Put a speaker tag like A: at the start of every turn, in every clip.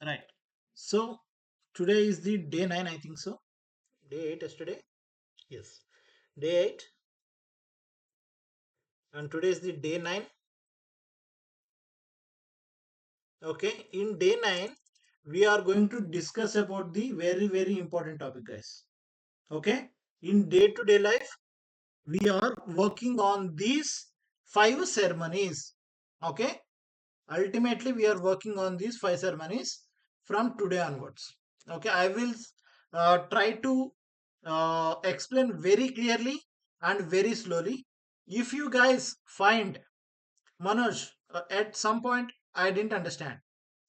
A: Right. So today is the day 9, I think so. Day 8 yesterday. Yes. Day 8. And today is the day 9. Okay. In day 9, we are going to discuss about the very, very important topic, guys. Okay. In day-to-day life, we are working on these 5 ceremonies. Okay. Ultimately, we are working on these 5 ceremonies from today onwards. Okay, I will try to explain very clearly and very slowly. If you guys find Manoj at some point I didn't understand,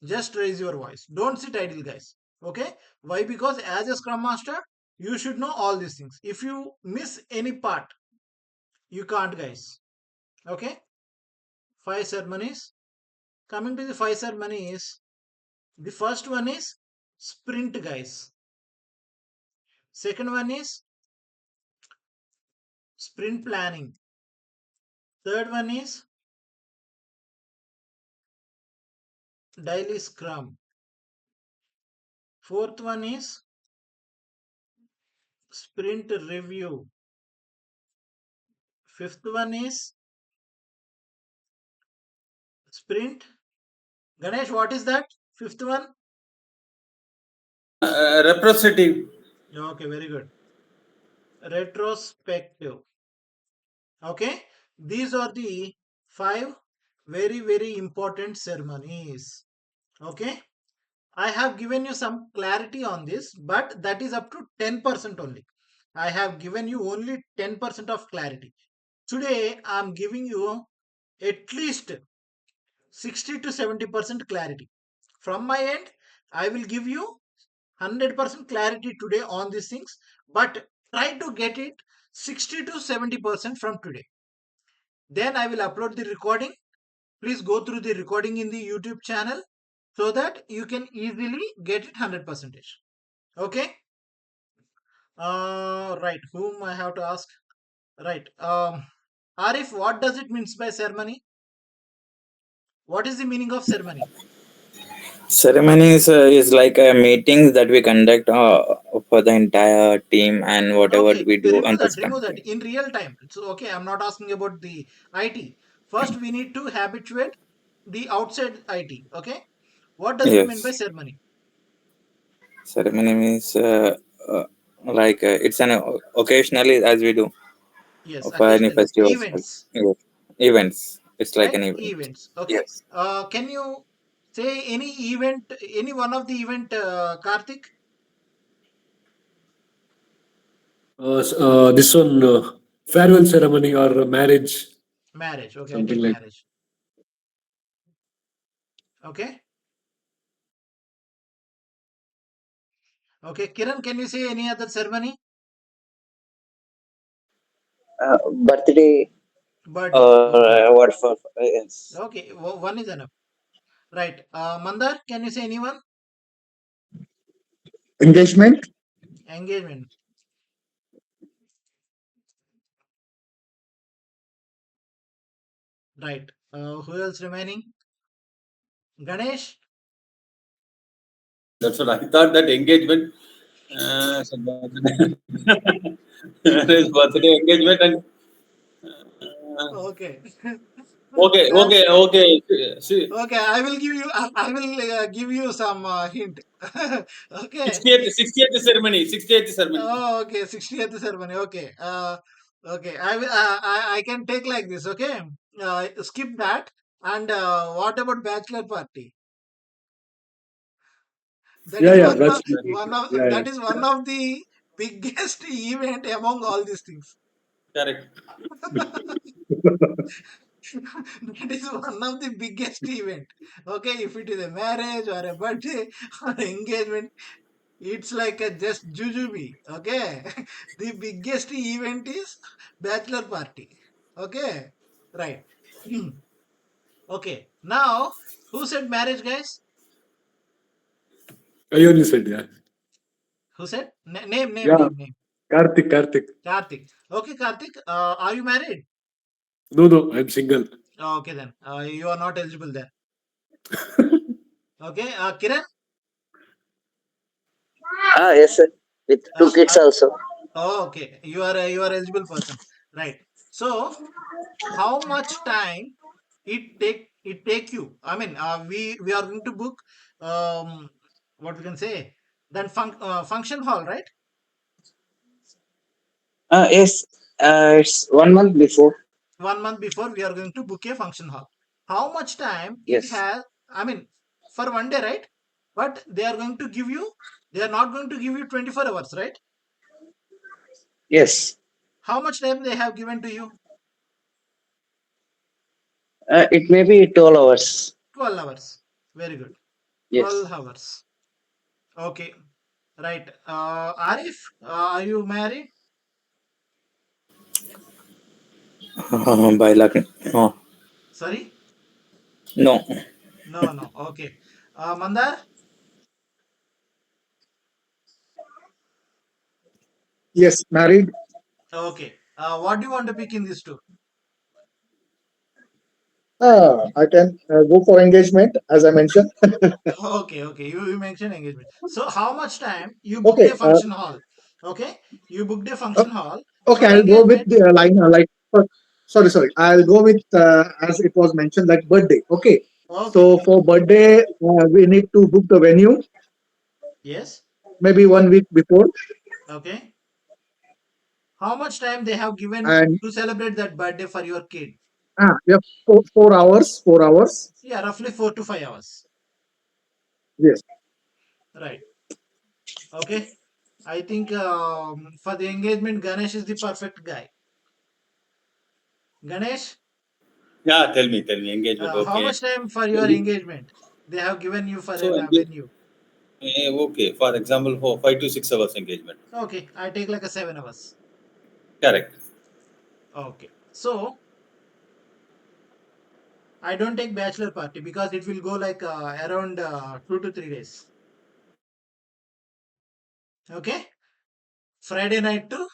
A: just raise your voice. Don't sit idle, guys. Okay, why? Because as a scrum master, you should know all these things. If you miss any part, you can't, guys. Okay, 5 ceremonies. Coming to the 5 ceremonies, the first one is sprint, guys. Second one is sprint planning. Third one is daily scrum. Fourth one is sprint review. Fifth one is sprint. Ganesh, what is that? Fifth one?
B: Representative.
A: Okay, very good. Retrospective. Okay, these are the 5 very, very important ceremonies. Okay, I have given you some clarity on this, but that is up to 10% only. I have given you only 10% of clarity. Today, I am giving you at least 60 to 70% clarity. From my end, I will give you 100% clarity today on these things, but try to get it 60 to 70% from today. Then I will upload the recording. Please go through the recording in the YouTube channel so that you can easily get it 100%. Okay. Right. Whom I have to ask? Right. Arif, what does it means by ceremony? What is the meaning of ceremony?
B: Ceremonies is like a meeting that we conduct for the entire team and whatever
A: Okay,
B: we do on
A: remove
B: the
A: that.
B: scrum
A: Remove that
B: team.
A: in real time. So okay, I'm not asking about the IT. First, we need to habituate the outside IT. Okay, what does it mean by
B: Yes,
A: ceremony?
B: ceremony means like it's an occasionally as we do
A: Yes,
B: for any
A: occasionally
B: festivals.
A: events,
B: Yes. Events. It's like
A: right?
B: an event.
A: Events. Okay.
B: Yes.
A: Can you say any event, any one of the event, Karthik?
C: This one, farewell ceremony or marriage,
A: Marriage. Okay, I
C: something
A: take
C: like.
A: marriage. Okay. Okay, Kiran, can you say any other ceremony?
D: Birthday
A: Birthday.
D: or
A: Okay.
D: what for? Yes.
A: Okay, one is enough. Right. Mandar, can you say anyone?
E: Engagement.
A: Engagement. Right. Who else remaining? Ganesh?
B: That's what I thought that engagement. So his birthday engagement and
A: Okay.
B: okay,
A: Uh,
B: okay, okay. See,
A: okay, I will give you. I will give you some hint. Okay.
B: 60th ceremony, 60th ceremony.
A: Oh, okay. 60th ceremony. Okay. Okay. I will. I can take like this. Okay. Skip that. And what about bachelor party? That
C: Yeah,
A: is
C: yeah,
A: one
C: that's
A: of one of
C: yeah, yeah.
A: that is one of the biggest event among all these things.
B: Correct.
A: That is one of the biggest event. Okay, if it is a marriage or a birthday or engagement, it's like a just jujube. Okay, the biggest event is bachelor party. Okay, right. Okay, now who said marriage, guys?
C: I only said yeah.
A: Who said name, name,
C: Yeah,
A: name, name?
C: Karthik, Karthik.
A: Karthik. Okay, Karthik. Are you married?
C: No, no, I'm single.
A: Okay, then you are not eligible there. Okay, Kiran.
D: Yes, sir. With two
A: Uh,
D: kids
A: uh,
D: also.
A: oh, okay. You are eligible person, right? So how much time it take you? I mean, we are going to book what we can say, then function hall, right?
D: Yes, it's 1 month before.
A: 1 month before we are going to book a function hall. How much time it
D: Yes,
A: has? I mean, for 1 day, right? But they are going to give you. They are not going to give you 24 hours, right?
D: yes.
A: How much time they have given to you?
D: It may be 12 hours.
A: 12 hours. Very good.
D: Yes.
A: 12 hours. Okay. Right. Arif, are you married?
B: By luck. No,
A: Sorry?
B: no.
A: No, no. Okay. Mandar?
C: Yes, married.
A: Okay. What do you want to pick in these two?
C: I can go for engagement, as I mentioned.
A: Okay, okay. You mentioned engagement. So how much time you booked
C: Okay.
A: a function hall? Okay. You booked a
C: Uh,
A: function hall
C: okay,
A: for
C: I'll go with
A: engagement.
C: the line sorry. I'll go with as it was mentioned, like birthday. Okay.
A: Okay.
C: So for birthday, we need to book the venue
A: Yes.
C: maybe 1 week before,
A: Okay. How much time they have given
C: and
A: to celebrate that birthday for your kid?
C: we have 4 hours. 4 hours.
A: Yeah, roughly 4 to 5 hours.
C: Yes.
A: Right. Okay. I think for the engagement, Ganesh is the perfect guy. Ganesh,
E: Yeah, tell me, engagement.
A: how
E: Okay.
A: much time for your engagement they have given you for
E: So,
A: a venue?
E: okay, for example, for 5 to 6 hours engagement.
A: Okay, I take like a 7 hours.
E: Correct.
A: Okay, so I don't take bachelor party because it will go like around 2 to 3 days. Okay, Friday night to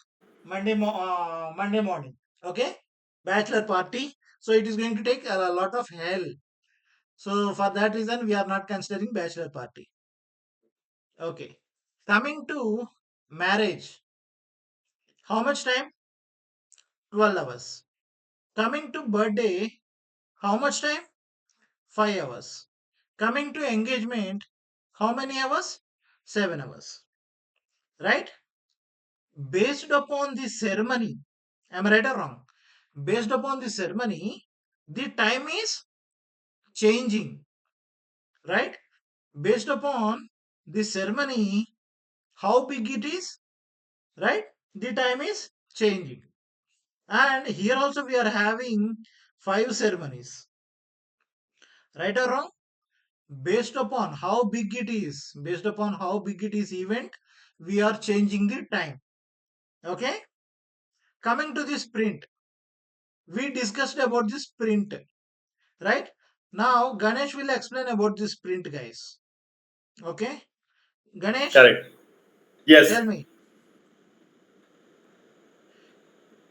A: Monday morning. Okay, bachelor party. So it is going to take a lot of hell. So for that reason, we are not considering bachelor party. Okay, coming to marriage. How much time? 12 hours. Coming to birthday, how much time? 5 hours. Coming to engagement, how many hours? 7 hours. Right? Based upon the ceremony, am I right or wrong? Based upon the ceremony, the time is changing. Right? Based upon the ceremony, how big it is, right? The time is changing. And here also we are having 5 ceremonies. Right or wrong? Based upon how big it is event, we are changing the time. Okay, coming to the sprint, we discussed about the sprint, right? Now Ganesh will explain about the sprint, guys. Okay, Ganesh,
E: Correct. Yes.
A: tell me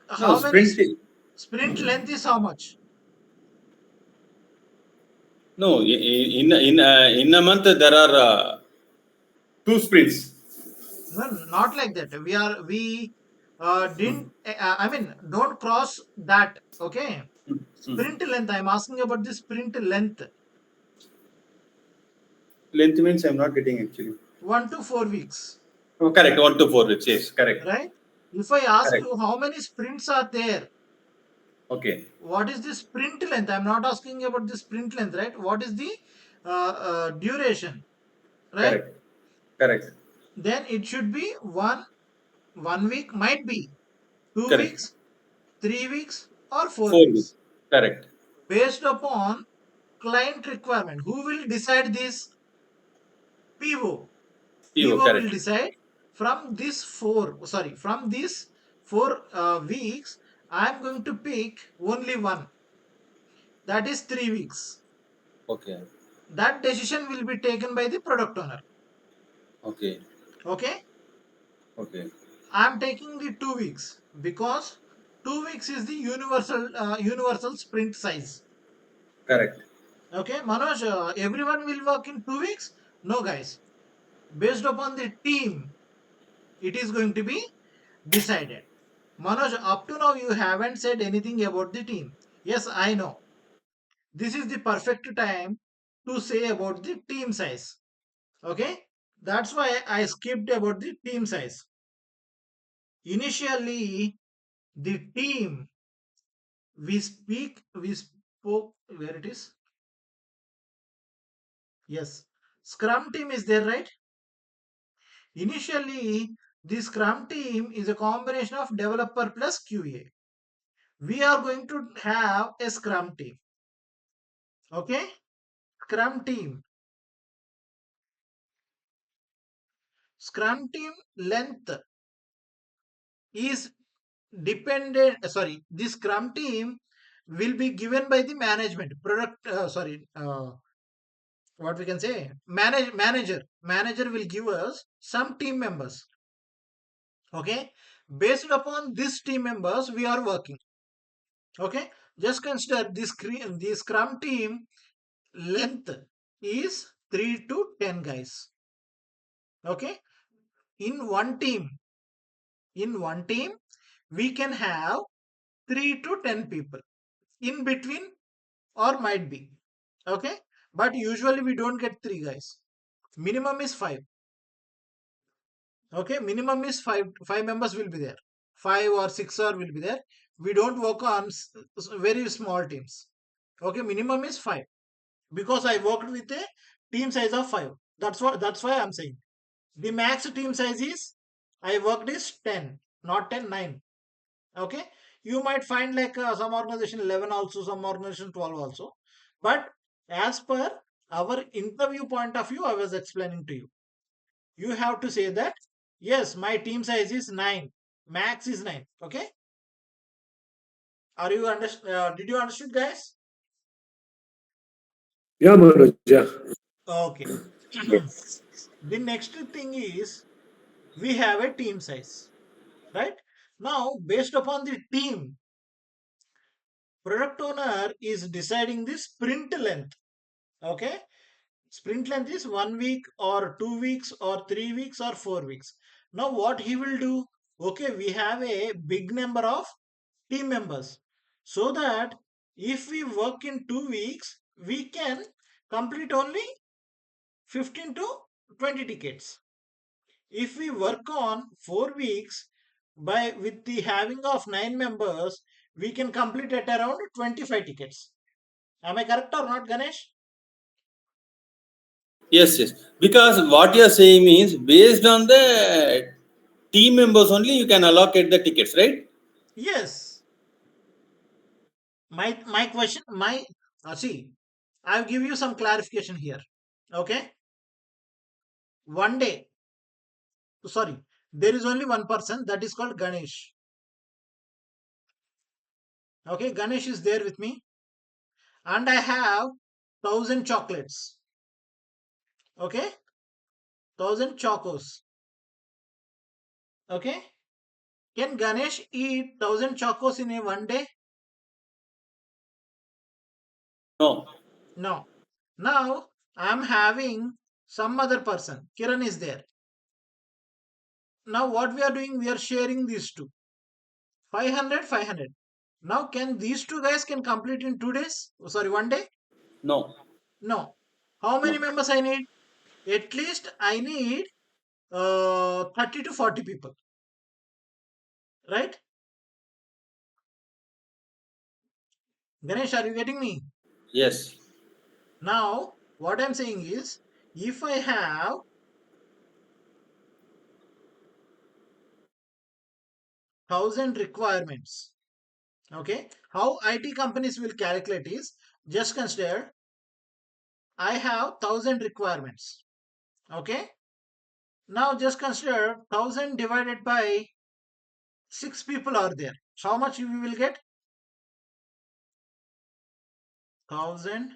E: No,
A: how many
E: sprint.
A: sprint length is how much?
E: No, in a month there are two sprints.
A: No, not like that. We didn't, I mean, don't cross that. Okay, sprint length, I'm asking about the sprint length.
E: Length means I'm not getting actually.
A: 1 to 4 weeks.
E: Oh, correct. 1 to 4 weeks. Yes, correct.
A: Right? If I ask
E: Correct.
A: you how many sprints are there,
E: Okay.
A: what is the sprint length? I'm not asking about the sprint length, right? What is the duration, right?
E: Correct. Correct.
A: Then it should be 1 week, might be two
E: Correct.
A: weeks, 3 weeks, or four
E: 4 weeks.
A: weeks,
E: Correct.
A: based upon client requirement. Who will decide this? PO.
E: PO.
A: PO will
E: Correct.
A: decide from these 4 weeks. I'm going to pick only one. That is 3 weeks.
E: Okay.
A: That decision will be taken by the product owner.
E: Okay.
A: Okay,
E: Okay.
A: I'm taking the 2 weeks because 2 weeks is the universal sprint size.
E: Correct.
A: Okay, Manoj, everyone will work in 2 weeks. No, guys, Based upon the team, it is going to be decided. Manoj, up to now you haven't said anything about the team. Yes, I know. This is the perfect time to say about the team size. Okay? That's why I skipped about the team size. Initially, the team we spoke, where it is? Yes. Scrum team is there, right? Initially, the Scrum team is a combination of developer plus QA. We are going to have a Scrum team. Okay? Scrum team. Scrum team length is dependent. Sorry, the Scrum team will be given by the management. What we can say? Manager will give us some team members. Okay? Based upon these team members, we are working. Okay? Just consider this Scrum team length is 3 to 10 guys. Okay? In one team, we can have 3 to 10 people in between, or might be. Okay? But usually we don't get 3 guys. Minimum is 5. Okay? Minimum is 5 members will be there. 5 or 6 or will be there. We don't work on very small teams. Okay? Minimum is 5. Because I worked with a team size of 5. That's why I'm saying. The max team size is I worked is 10, not 10, 9. Okay, you might find like some organization 11 also, some organization 12 also, but as per our interview point of view, I was explaining to you, you have to say that yes, my team size is 9, max is 9. Okay, are you did you understood, guys?
C: Yeah, Manoj. Yeah.
A: Okay.
D: Yes.
A: The next thing is we have a team size, right? Now based upon the team, product owner is deciding the sprint length. Okay, sprint length is 1 week or 2 weeks or 3 weeks or 4 weeks. Now what he will do? Okay, we have a big number of team members, so that if we work in 2 weeks, we can complete only 15 to 20 tickets. If we work on 4 weeks, by with the having of 9 members, we can complete at around 25 tickets. Am I correct or not, Ganesh?
E: Yes, yes. Because what you are saying means based on the team members only you can allocate the tickets, right?
A: Yes. My question, see, I'll give you some clarification here. Okay. One day, sorry, there is only one person, that is called Ganesh. Okay, Ganesh is there with me, and I have 1,000 chocolates. Okay, 1,000 chocos. Okay, can Ganesh eat 1,000 chocos in a one day?
E: No.
A: No. Now I'm having some other person. Kiran is there. Now what we are doing? We are sharing these two. 500, 500. Now can these two guys can complete in 2 days? Oh, sorry, one day?
E: No.
A: No. How many
E: No.
A: members I need? At least I need 30 to 40 people. Right? Ganesh, are you getting me?
E: Yes.
A: Now, what I'm saying is, if I have 1,000 requirements, okay, how IT companies will calculate is, just consider I have 1,000 requirements. Okay. Now just consider 1,000 divided by 6 people are there. How much we will get? 1,000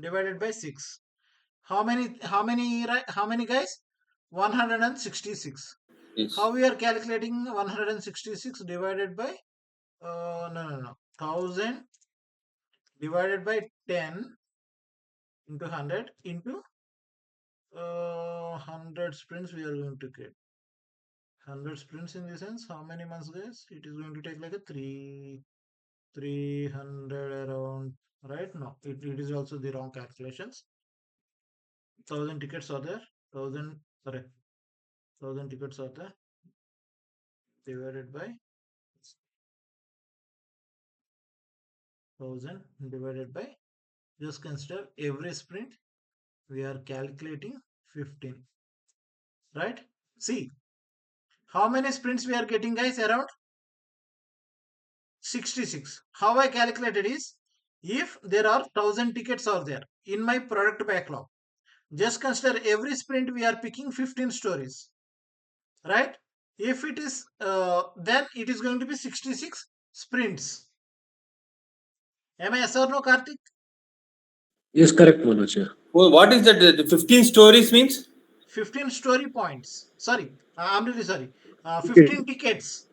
A: divided by 6. How many guys? 166.
E: Yes.
A: How we are calculating 166 divided by no. 1,000 divided by 10 into 100 into 100 sprints we are going to get. 100 sprints in the sense, how many months, guys? It is going to take like a 300 around, right? No, it is also the wrong calculations. 1000 tickets are there. 1000, sorry, 1000 tickets are there. Divided by 1000 divided by, just consider every sprint we are calculating 15, right? See, how many sprints we are getting, guys? Around 66. How I calculated is, if there are 1000 tickets are there in my product backlog, just consider every sprint we are picking 15 stories, right? If it is, then it is going to be 66 sprints. Am I yes or no, Karthik?
C: Yes, correct, Manoj. Yeah.
E: Well, what is that? The 15 stories means?
A: 15 story points. Sorry, I'm really sorry.
C: Okay.
A: 15 tickets.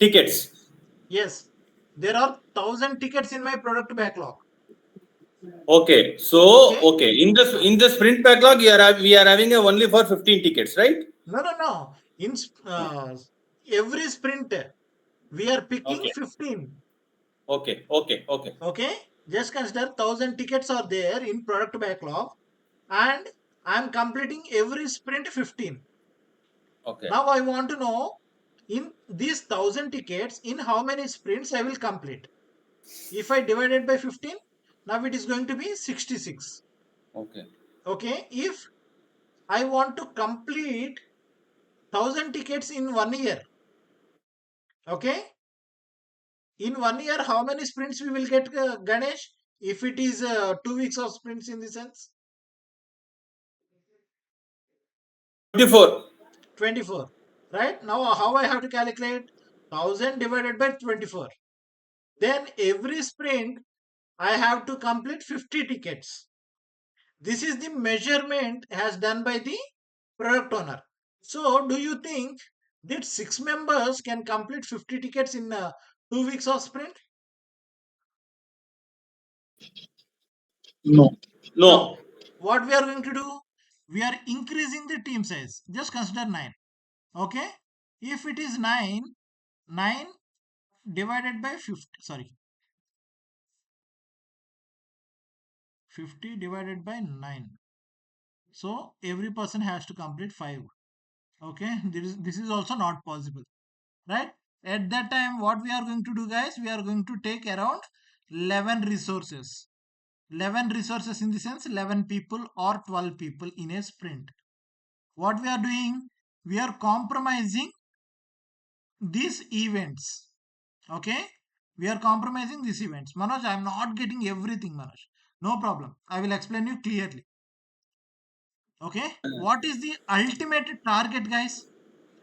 E: Tickets.
A: Yes, there are 1000 tickets in my product backlog.
E: Okay. So
A: Okay.
E: okay. In the sprint backlog, we are having only for 15 tickets, right?
A: No. In every sprint, we are picking
E: Okay.
A: 15.
E: Okay.
A: Okay. Just consider 1000 tickets are there in product backlog, and I'm completing every sprint 15.
E: Okay.
A: Now I want to know, in these 1000 tickets, in how many sprints I will complete. If I divide it by 15, now it is going to be 66.
E: Okay.
A: Okay. If I want to complete 1000 tickets in 1 year, okay, in 1 year, how many sprints we will get, Ganesh? If it is 2 weeks of sprints in the sense,
E: 24.
A: 24. Right? Now, how I have to calculate? 1000 divided by 24. Then every sprint, I have to complete 50 tickets. This is the measurement as done by the product owner. So, do you think that 6 members can complete 50 tickets in 2 weeks of sprint?
C: No.
A: No.
E: No.
A: What we are going to do? We are increasing the team size. Just consider 9. Okay. If it is 9, 9 divided by 50. Sorry. 50 divided by 9. So every person has to complete 5. Okay. This is also not possible. Right. At that time, what we are going to do, guys? We are going to take around 11 resources. 11 resources in the sense 11 people or 12 people in a sprint. What we are doing, we are compromising these events. Okay, we are compromising these events. Manoj, I am not getting everything, Manoj. No problem, I will explain you clearly. Okay, what is the ultimate target, guys?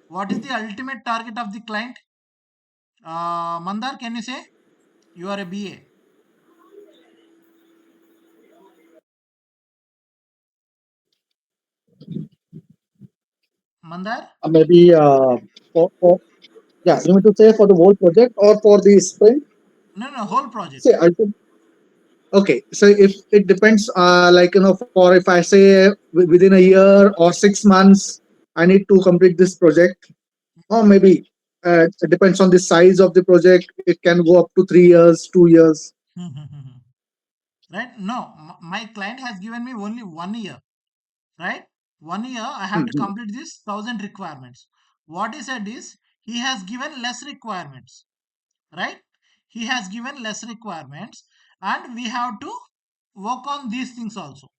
A: What is the ultimate target of the client? Mandar, can you say? You are a BA. Mandar?
C: Maybe yeah, you mean to say for the whole project or for the sprint?
A: No, whole project.
C: See, okay. So if it depends, for if I say within a year or 6 months, I need to complete this project, or maybe it depends on the size of the project. It can go up to 3 years, 2 years.
A: Right? No, my client has given me only 1 year. Right? 1 year, I have to
C: Mhm.
A: complete this 1000 requirements. What he said is, he has given less requirements. Right? He has given less requirements, and we have to work on these things also.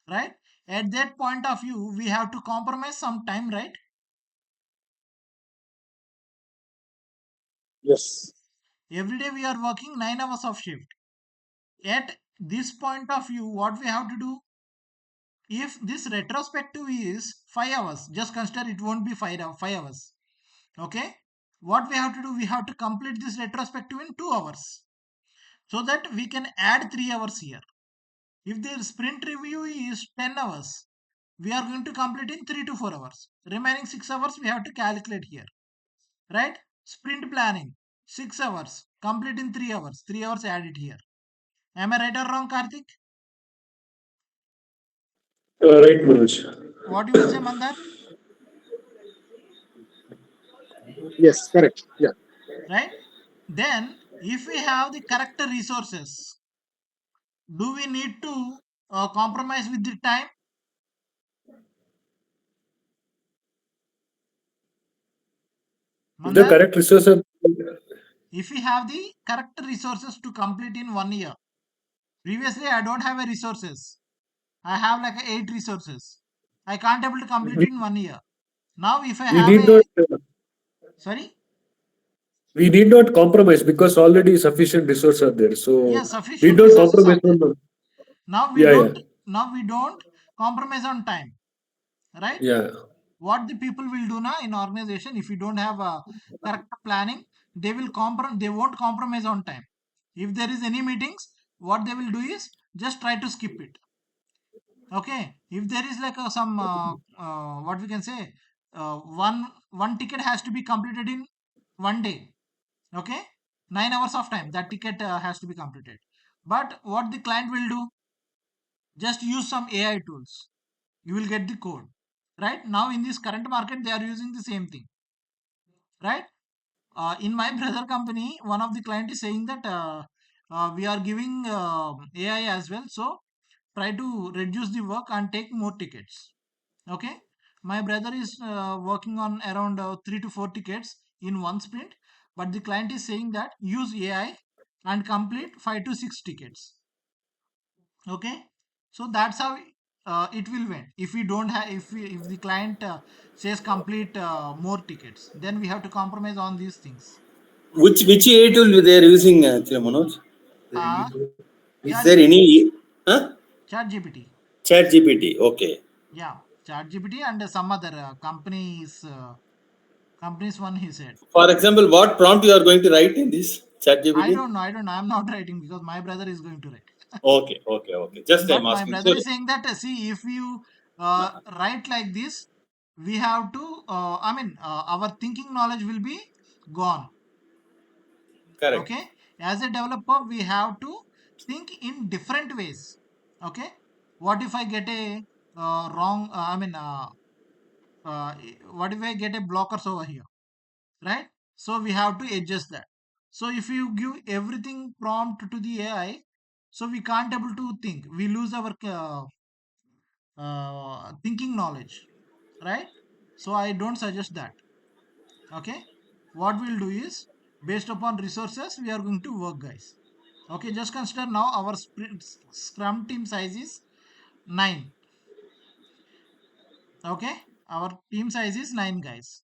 A: Right? At that point of view, we have to compromise some time, right?
C: Yes.
A: Every day we are working 9 hours of shift. At this point of view, what we have to do, if this retrospective is 5 hours, just consider it won't be 5 hours. Okay, what we have to do, we have to complete this retrospective in 2 hours, so that we can add 3 hours here. If the sprint review is 10 hours, we are going to complete in 3 to 4 hours. Remaining 6 hours we have to calculate here, right? Sprint planning 6 hours, complete in 3 hours, 3 hours added here. Am I right or wrong, Karthik?
C: Right, Manoj.
A: What you will say, Mandar?
C: Yes, correct. Yeah.
A: Right? Then, if we have the correct resources, do we need to compromise with the time?
F: If the
A: Mandar,
F: correct resources,
A: if we have the correct resources to complete in 1 year, previously I don't have a resources. I have like 8 resources. I can't able to complete
F: we,
A: in 1 year. Now, if I
F: we
A: have
F: need
A: a,
F: not
A: sorry,
F: we need not compromise because already sufficient resources are there. So
A: yes,
F: need
A: sufficient
F: not
A: resources
F: compromise
A: are there.
F: on the,
A: Now we
F: yeah, yeah,
A: don't. Now we don't compromise on time, right?
F: yeah.
A: What the people will do now in organization, if you don't have a correct planning, they won't compromise on time. If there is any meetings, what they will do is just try to skip it. Okay, if there is like some what we can say, one ticket has to be completed in 1 day. Okay, 9 hours of time that ticket has to be completed. But what the client will do, just use some AI tools, you will get the code. Right now in this current market they are using the same thing, right? In my brother company, one of the client is saying that we are giving AI as well, so try to reduce the work and take more tickets. Okay, my brother is working on around 3 to 4 tickets in one sprint, but the client is saying that use AI and complete 5 to 6 tickets. Okay, so that's how it will win. If we don't have, if the client says complete more tickets, then we have to compromise on these things.
E: Which AI tool they are using, actually, Manoj?
A: uh
E: Is
A: chat
E: there
A: gpt
E: any? Huh?
A: chat gpt
E: Chat GPT. Okay.
A: Yeah, chat gpt and some other companies one, he said.
E: For example, what prompt you are going to write in this chat GPT?
A: I don't know, I'm not writing because my brother is going to write.
E: Okay, okay, okay. Just I'm
A: But my
E: asking.
A: brother
E: So,
A: is saying that see, if you write like this, we have to our thinking knowledge will be gone.
E: correct.
A: Okay, as a developer we have to think in different ways. Okay, what if I get a wrong what if I get a blockers over here, right? So we have to adjust that. So if you give everything prompt to the AI, so we can't able to think, we lose our thinking knowledge, right? So I don't suggest that. Okay, what we'll do is, based upon resources we are going to work, guys. Okay, just consider now our scrum team size is 9. Okay, our team size is 9 guys.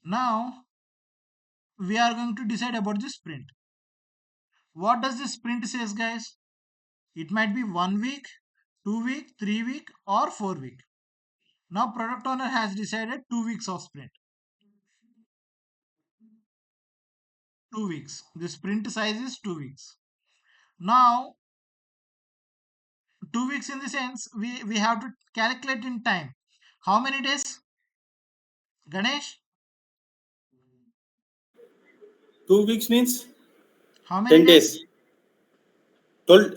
A: Now we are going to decide about the sprint. What does the sprint says, guys? It might be 1 week, 2 week, 3 week, or 4 week. Now product owner has decided 2 weeks of sprint. 2 weeks. The sprint size is 2 weeks. Now 2 weeks in the sense we have to calculate in time. How many days, Ganesh?
E: 2 weeks means
A: How many
E: 10 days.
A: days?
E: 12.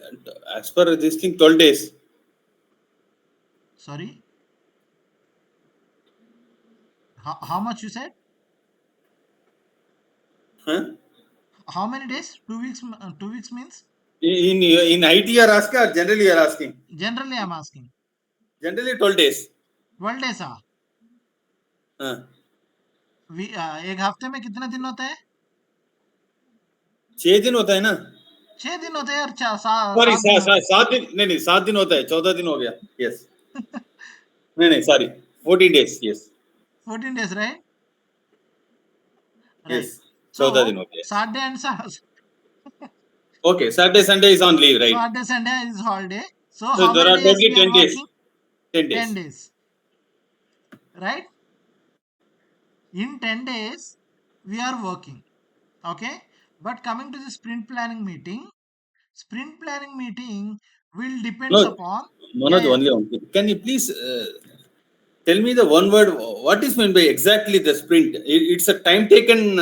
E: As per this thing, 12 days.
A: Sorry, how much you said?
E: Huh?
A: How many days? 2 weeks. 2 weeks means,
E: In IT you are asking or generally you are asking?
A: generally I'm asking.
E: Generally 12 days.
A: 12 days
E: हाँ,
A: एक हफ्ते में कितने दिन होते हैं?
E: 6 दिन होता है ना?
A: 6 दिन होते हैं और
E: सॉरी,
A: 7 दिन होते
E: 7 दिन, नहीं नहीं, 7 दिन होता है, 14 दिन हो गया। यस,
A: हैं.
E: नहीं नहीं, sorry, 14 days, yes
A: 14 days, right?
E: Yes,
A: Right.
E: 14 दिन
A: So
E: हो गया।
A: Saturday and
E: okay, Saturday Sunday is on leave, right?
A: Saturday Sunday is holiday. So
E: So
A: how
E: there
A: many
E: are
A: days
E: totally
A: we are
E: 10 days.
A: working?
E: 10
A: 10
E: days.
A: days, right? In 10 days we are working. Okay. But coming to the sprint planning meeting will depends
E: Manoj,
A: upon. Yeah,
E: Manoj,
A: yeah.
E: only one thing. Can you please tell me the one word, what is meant by exactly the sprint? It's a time taken,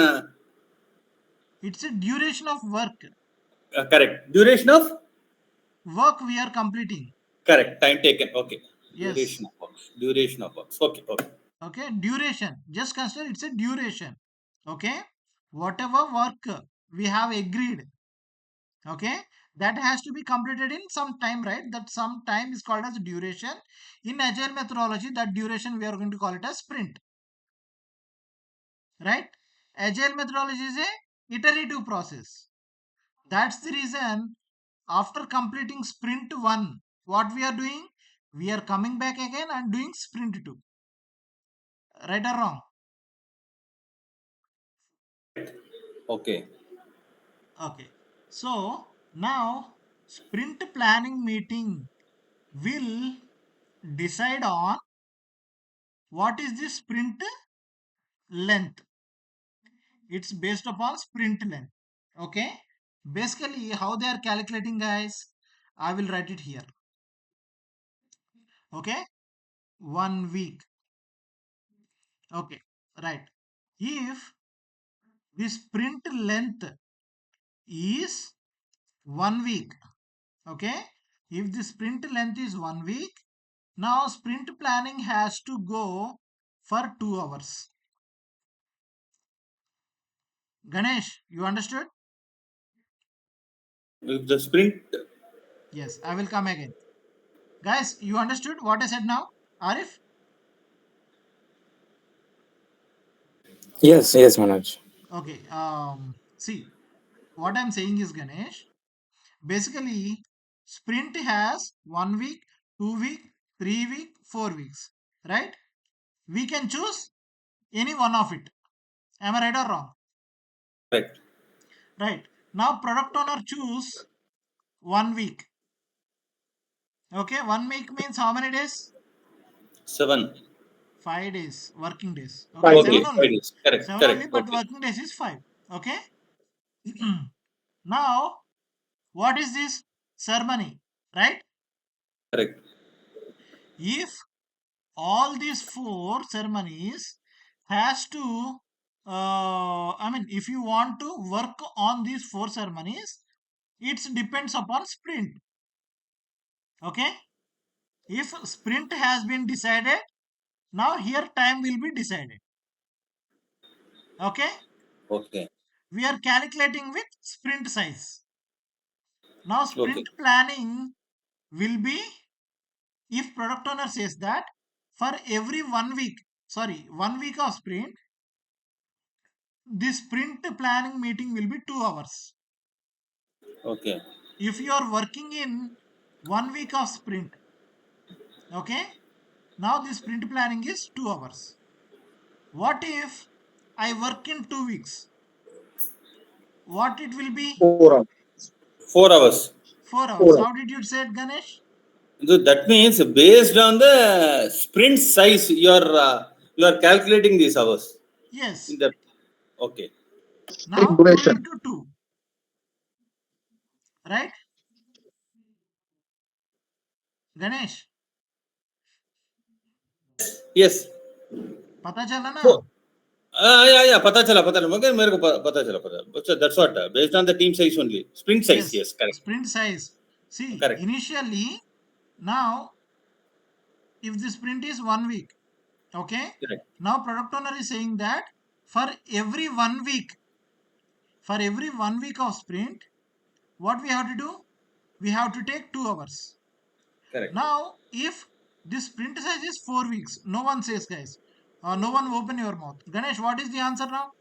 A: It's a duration of
E: correct. Duration of?
A: work we are completing.
E: Correct, time taken. Okay.
A: Yes.
E: Duration. works. Duration of works. Okay. Okay.
A: Okay, duration. Just consider it's a duration. Okay, whatever work we have agreed. Okay, that has to be completed in some time, right? That some time is called as duration. In agile methodology, that duration we are going to call it as sprint. Right? Agile methodology is a iterative process. That's the reason after completing sprint 1, what we are doing? We are coming back again and doing sprint 2. Right or wrong?
E: Okay.
A: Okay. So now sprint planning meeting will decide on what is the sprint length. It's based upon sprint length. Okay. Basically, how they are calculating, guys, I will write it here. Okay. 1 week. Okay. Right. If the sprint length is 1 week. Okay. If the sprint length is 1 week, now sprint planning has to go for 2 hours. Ganesh, you understood?
E: If the sprint,
A: Yes, I will come again. Guys, you understood what I said now? Arif?
B: Yes, yes, Manoj.
A: Okay. See, what I'm saying is, Ganesh, basically, sprint has 1 week, 2 week, 3 week, 4 weeks, right? We can choose any one of it. Am I right or wrong?
E: correct.
A: Right. Now, product owner choose 1 week. Okay, 1 week means how many days?
E: 7.
A: 5 days, working days. Okay,
C: 5 days.
A: seven
E: Okay. 5
A: only.
E: days. Correct.
A: Seven only,
E: Correct.
A: but
E: Okay.
A: working days is 5. Okay. Now, what is this ceremony? Right?
E: Correct.
A: If all these 4 ceremonies has to, I mean, if you want to work on these 4 ceremonies, it depends upon sprint. Okay. If sprint has been decided, now here time will be decided. Okay.
E: Okay.
A: We are calculating with sprint size. Now
E: Okay.
A: sprint planning will be, if product owner says that for every 1 week, sorry, 1 week of sprint, this sprint planning meeting will be 2 hours.
E: Okay.
A: If you are working in 1 week of sprint, okay, now this sprint planning is 2 hours. What if I work in 2 weeks? What it will be?
C: 4 hours.
E: 4 hours.
A: 4 hours.
C: 4 hours.
A: How did you say it, Ganesh?
E: So that means based on the sprint size, you are calculating these hours
A: Yes.
E: in the. Okay.
A: Now 2
C: Duration.
A: into 2, right? Ganesh,
E: Yes.
A: पता चला ना?
E: So, yeah, पता चला मगर मेरे को पता चला. So that's what based on the team size only. Sprint size.
A: Yes,
E: Yes. Correct.
A: sprint size. See,
E: Correct.
A: initially, now if the sprint is 1 week, okay,
E: Correct.
A: now product owner is saying that for every 1 week, for every 1 week of sprint, what we have to do? We have to take 2 hours.
E: Correct.
A: Now, if this sprint size is 4 weeks, no one says, guys, no one open your mouth. Ganesh, what is the answer now?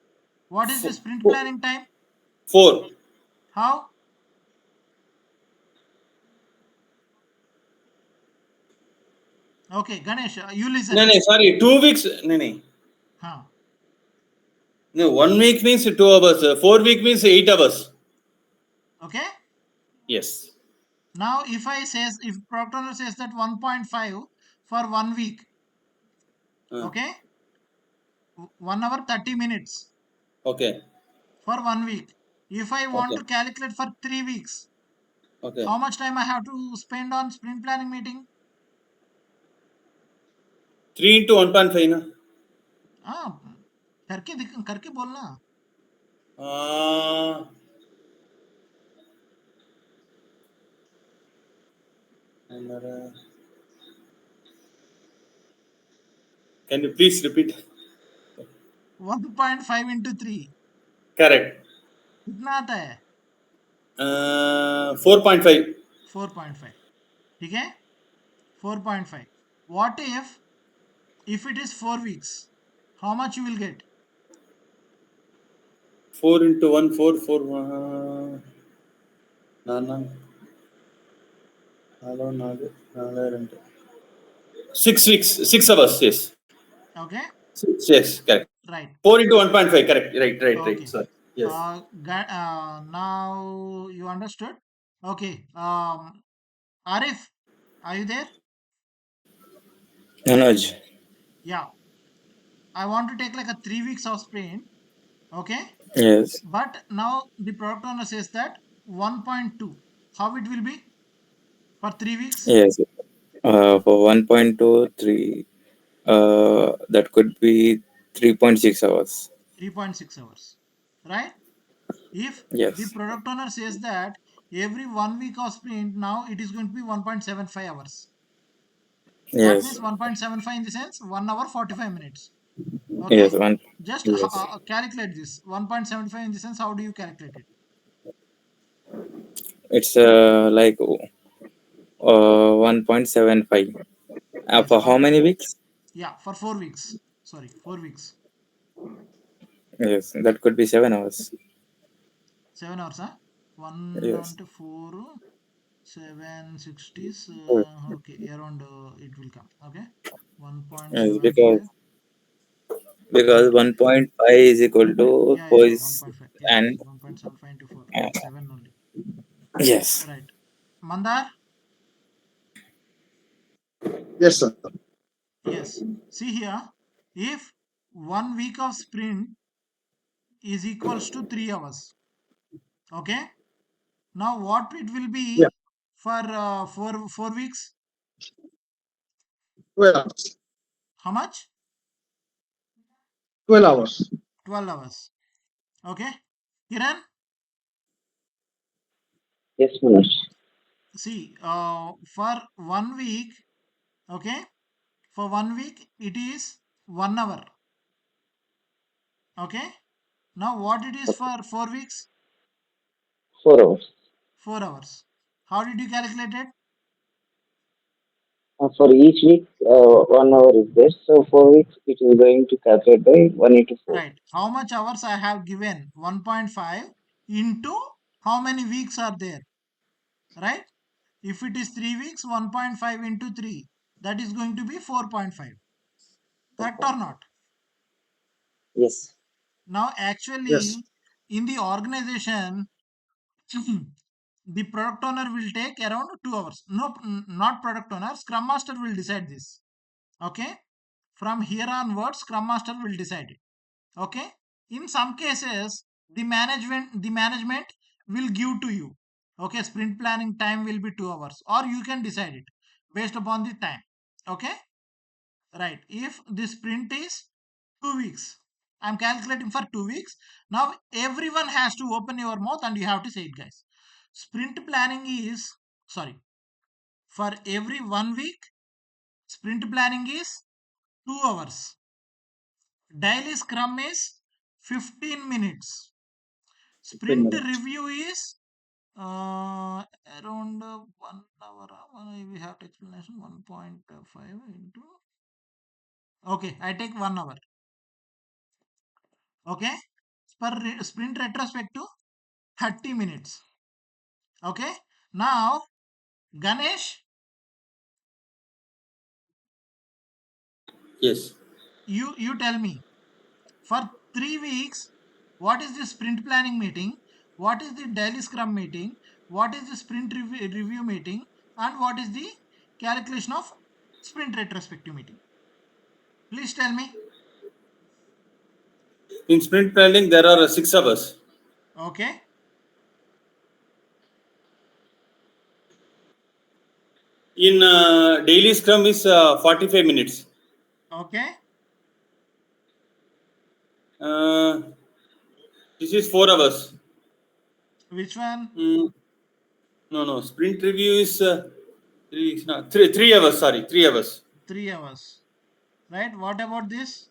A: What is the sprint
E: Four.
A: planning time?
E: 4.
A: How? Okay, Ganesh, you
E: No,
A: listen.
E: no, sorry. 2 weeks. No, no.
A: Huh.
E: No, 1 week means 2 hours. 4 week means 8 hours.
A: Okay.
E: Yes.
A: Now, if product owner says that 1.5 for 1 week,
E: Uh,
A: okay, 1 hour 30 minutes
E: okay.
A: for 1 week. If I want
E: Okay.
A: to calculate for 3 weeks,
E: Okay.
A: how much time I have to spend on sprint planning meeting?
E: 3 into 1.5 na.
A: हाँ, करके बोलना.
E: Uh, हमारा Can you please repeat?
A: 1.5 into 3
E: Correct.
A: कितना आता है?
E: 4.5.
A: 4.5. ठीक है? 4.5. What if it is 4 weeks? How much you will get?
E: 4 into 1, 4, 4. Nana. Hello, Nalu. 6 weeks, 6 hours, yes.
A: Okay?
E: Yes, correct.
A: Right.
E: 4 into 1.5, correct. Right.
A: Okay.
E: Sorry. Yes.
A: Now you understood? Okay. Arif, are you there?
B: Manoj.
A: Yeah. I want to take like a 3 weeks of sprint. Okay.
B: Yes.
A: But now the product owner says that 1.2. How it will be for 3 weeks?
B: Yes. For 1.23, that could be 3.6 hours.
A: 3.6 hours. Right? If the
B: Yes.
A: product owner says that every 1 week of sprint, now it is going to be 1.75 hours. That means
B: Yes.
A: 1.75 in the sense 1 hour 45 minutes. Okay.
B: Yes. One.
A: Just
B: Yes.
A: calculate this 1.75 in the sense, how do you calculate it?
B: It's like 1.75.
A: Yes,
B: For how many weeks?
A: yeah, for 4 weeks. Sorry, 4 weeks.
B: Yes, that could be 7 hours.
A: 7 hours, huh? 1
B: Yes.
A: into 4, 760s.
B: Oh,
A: Okay, around it will come. Okay,
B: yes, because
A: 1.75.
B: because
A: Right.
B: 1.5 is equal to
A: Yeah,
B: 4
A: yeah,
B: is
A: 1.5. Yeah,
B: and
A: 1.75 into 4.
B: uh,
A: 7 only.
B: yes.
A: Right. Mandar?
C: Yes, sir.
A: Yes. See here, if 1 week of sprint is equals to 3 hours. Okay. Now what it will
C: Yeah,
A: be for 4 weeks?
C: 12 hours.
A: How much?
C: 12 hours.
A: 12 hours. Okay. Kiran,
D: Yes, Manoj.
A: see, for 1 week, okay, for 1 week it is 1 hour. Okay. Now what it is
D: Okay.
A: for 4 weeks?
D: 4 hours.
A: 4 hours. How did you calculate it?
D: For each week, 1 hour is there. So 4 weeks, it is going to calculate by 1 into 4.
A: Right. How much hours I have given? 1.5 into how many weeks are there? Right. If it is 3 weeks, 1.5 into 3, that is going to be 4.5. Correct or not?
D: Yes.
A: Now,
C: Yes.
A: actually, in the organization, the product owner will take around 2 hours. No, not product owner, Scrum Master will decide this. Okay. From here onwards, Scrum Master will decide it. Okay. In some cases, the management will give to you. Okay. Sprint planning time will be 2 hours, or you can decide it based upon the time. Okay. Right. If the sprint is 2 weeks, I'm calculating for 2 weeks. Now everyone has to open your mouth and you have to say it, guys. Sprint planning is, sorry, for every 1 week, sprint planning is 2 hours. Daily scrum is 15 minutes.
C: 15
A: Sprint
C: minutes.
A: review is around 1 hour. We have to explanation 1.5 into. Okay, I take 1 hour. Okay, sprint retrospective 30 minutes. Okay, now Ganesh,
E: Yes.
A: you tell me, for 3 weeks, what is the sprint planning meeting, what is the daily scrum meeting, what is the sprint review meeting, and what is the calculation of sprint retrospective meeting? Please tell me.
E: In sprint planning, there are 6 hours.
A: Okay,
E: In daily scrum is 45 minutes.
A: okay,
E: Uh, this is 4 hours.
A: which one?
E: Mm, no. Sprint review is 3 weeks. No, 3 hours. Sorry, 3 hours.
A: 3 hours. right? What about this?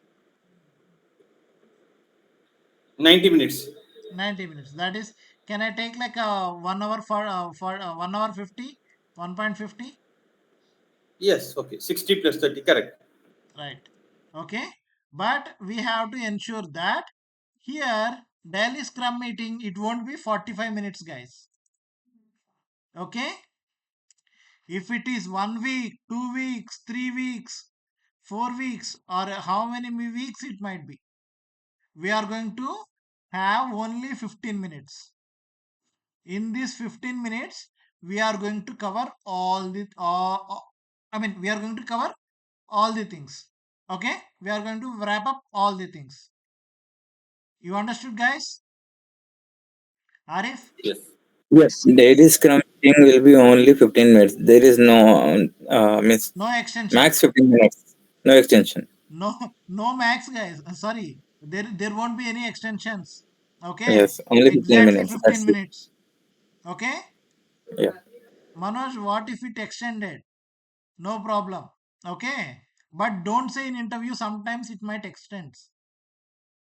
E: 90 minutes.
A: 90 minutes. That is, can I take like a 1 hour for 1 hour 50, 1.50,
E: Yes, okay. 60 plus 30, correct.
A: right? Okay, but we have to ensure that here daily scrum meeting it won't be 45 minutes, guys. Okay, if it is 1 week, 2 weeks, 3 weeks, 4 weeks, or how many weeks it might be, we are going to have only 15 minutes. In these 15 minutes, we are going to cover all the, we are going to cover all the things. Okay, we are going to wrap up all the things. You understood, guys? Arif,
E: Yes.
C: Yes.
B: Daily scrum meeting will be only 15 minutes. There is no means
A: no extension.
B: max 15 minutes. No extension.
A: No, no max, guys. Sorry, there won't be any extensions. Okay,
B: Yes, only 15
A: exactly
B: minutes.
A: 15
B: That's it.
A: minutes. Okay,
B: Yeah.
A: Manoj, what if it extended? No problem. Okay, but don't say in interview. Sometimes it might extend.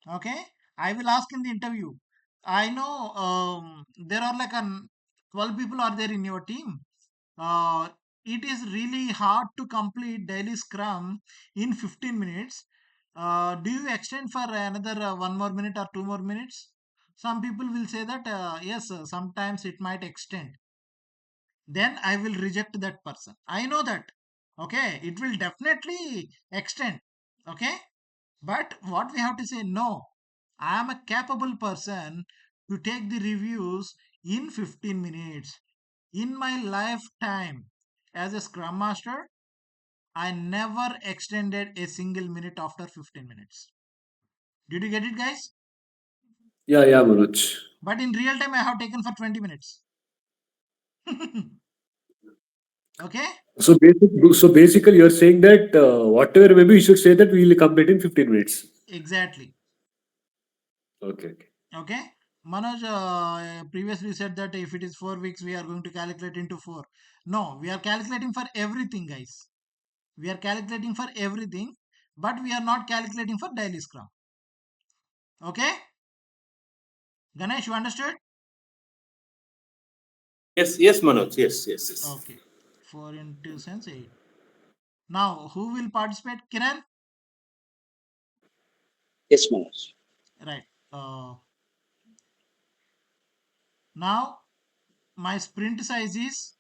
A: Okay, I will ask in the interview. I know there are like 12 people are there in your team. uh, it is really hard to complete daily scrum in 15 minutes. Do you extend for another 1 more minute or 2 more minutes? Some people will say that yes, sometimes it might extend. Then I will reject that person. I know that. Okay, it will definitely extend. Okay, but what we have to say, no, I am a capable person to take the reviews in 15 minutes. In my lifetime as a scrum master, I never extended a single minute after 15 minutes. Did you get it, guys?
F: Yeah, yeah, Manoj.
A: But in real time, I have taken for 20 minutes. Okay?
F: So basically, you're saying that whatever maybe you should say that we will complete in 15 minutes.
A: Exactly.
F: Okay, okay.
A: Okay? Manoj previously said that if it is 4 weeks, we are going to calculate into 4. No, we are calculating for everything, guys. We are calculating for everything, but we are not calculating for daily scrum. Okay? Ganesh, you understood?
E: Yes, yes, Manoj. Yes, yes, yes.
A: Okay. 4 into sense 8. Now, who will participate? Kiran?
D: Yes, Manoj.
A: Right. Now, my sprint size is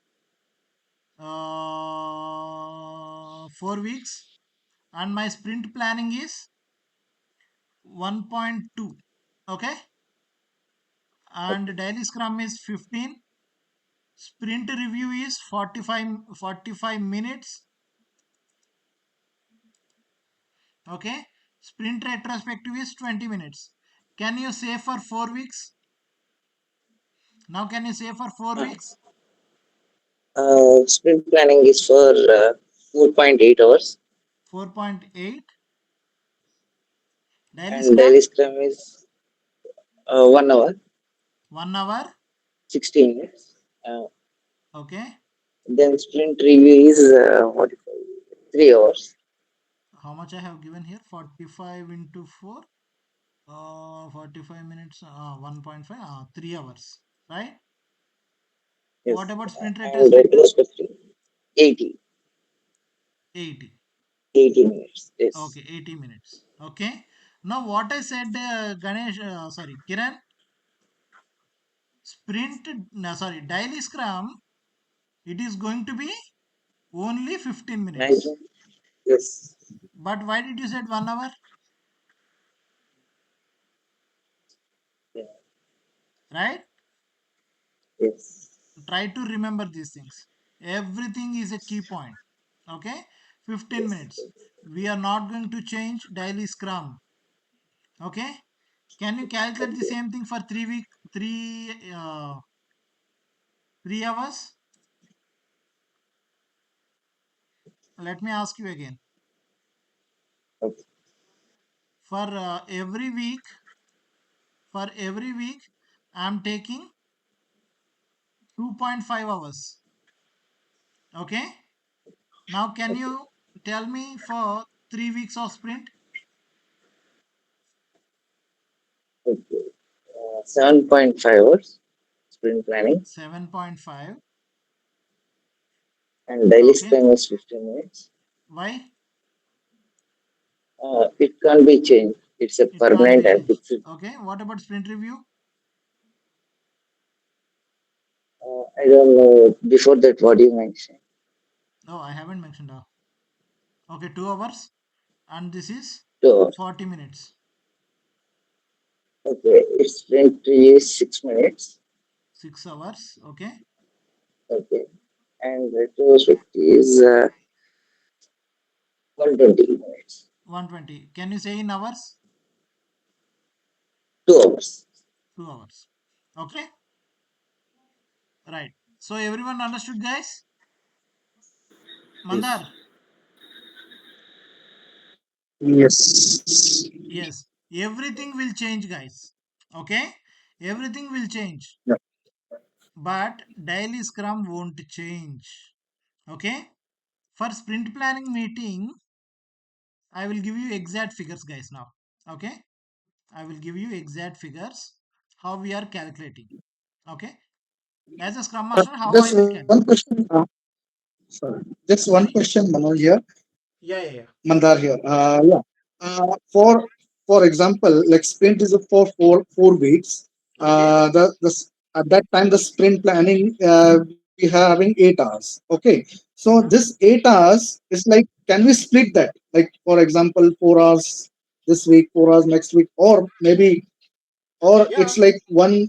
A: 4 weeks and my sprint planning is 1.2. Okay. And daily scrum is 15. Sprint review is 45 minutes. Okay. Sprint retrospective is 20 minutes. Can you say for 4 weeks? Now, can you say for four
D: Uh,
A: weeks?
D: Sprint planning is for 4.8 hours,
A: 4.8. Daily
D: and daily
A: scrum?
D: scrum is 1 hour,
A: 1 hour.
D: 60 minutes.
A: Okay.
D: Then sprint review is 3 hours.
A: How much I have given here? 45 into 4. 45 minutes. 1.5. 3 hours. Right? What
D: Yes,
A: about sprint
D: and
A: retrospective?
D: retrospective 80,
A: 80.
D: 80 minutes. Yes,
A: Okay. 80 minutes. Okay. Now, what I said, Ganesh, sorry, Kiran, sprint, no, sorry, daily scrum, it is going to be only 15 minutes.
D: maximum. Yes,
A: But why did you said 1 hour?
D: yeah,
A: Right?
D: yes,
A: Try to remember these things. Everything is a key point. Okay, 15
D: yes,
A: minutes.
D: yes.
A: We are not going to change daily scrum. Okay, can you calculate the
D: Okay.
A: same thing for 3 week, 3 hours? Let me ask you again.
D: Okay.
A: For every week I'm taking 2.5 hours. Okay, now can
D: Okay.
A: you tell me for 3 weeks of sprint?
D: Okay. 7.5 hours sprint planning,
A: 7.5.
D: and daily
A: Okay.
D: time is 15 minutes.
A: Why?
D: It can't be changed. It's a
A: It can't
D: permanent
A: be
D: and
A: changed.
D: fixed.
A: Okay. What about sprint review?
D: I don't know. Before that, what you mentioned?
A: Oh, I haven't mentioned. Okay, 2 hours. And this is
D: 2 hours.
A: 40 minutes.
D: Okay. Its sprint is 6 minutes.
A: 6 hours. Okay.
D: Okay. And retrospect is 120 minutes.
A: 120. Can you say in hours?
D: 2 hours.
A: 2 hours. Okay. Right. So everyone understood, guys?
E: Yes.
A: Mandar?
C: Yes.
A: Yes. Everything will change, guys. Okay. Everything will change.
C: Yeah.
A: But daily scrum won't change. Okay. For sprint planning meeting, I will give you exact figures, guys, now. Okay. I will give you exact figures how we are calculating. Okay. As a scrum master, how I
C: Just
A: will
C: one
A: calculate.
C: question. Sorry. Just one
A: Sorry.
C: question, Manoj here.
A: Yeah, yeah, yeah.
C: Mandar here. Yeah. For example, like sprint is for four weeks.
A: Okay.
C: At that time the sprint planning we having 8 hours. Okay. So this
A: Uh-huh.
C: 8 hours is like, can we split that? Like for example, 4 hours this week, 4 hours next week, or maybe, or
A: Yeah,
C: it's like one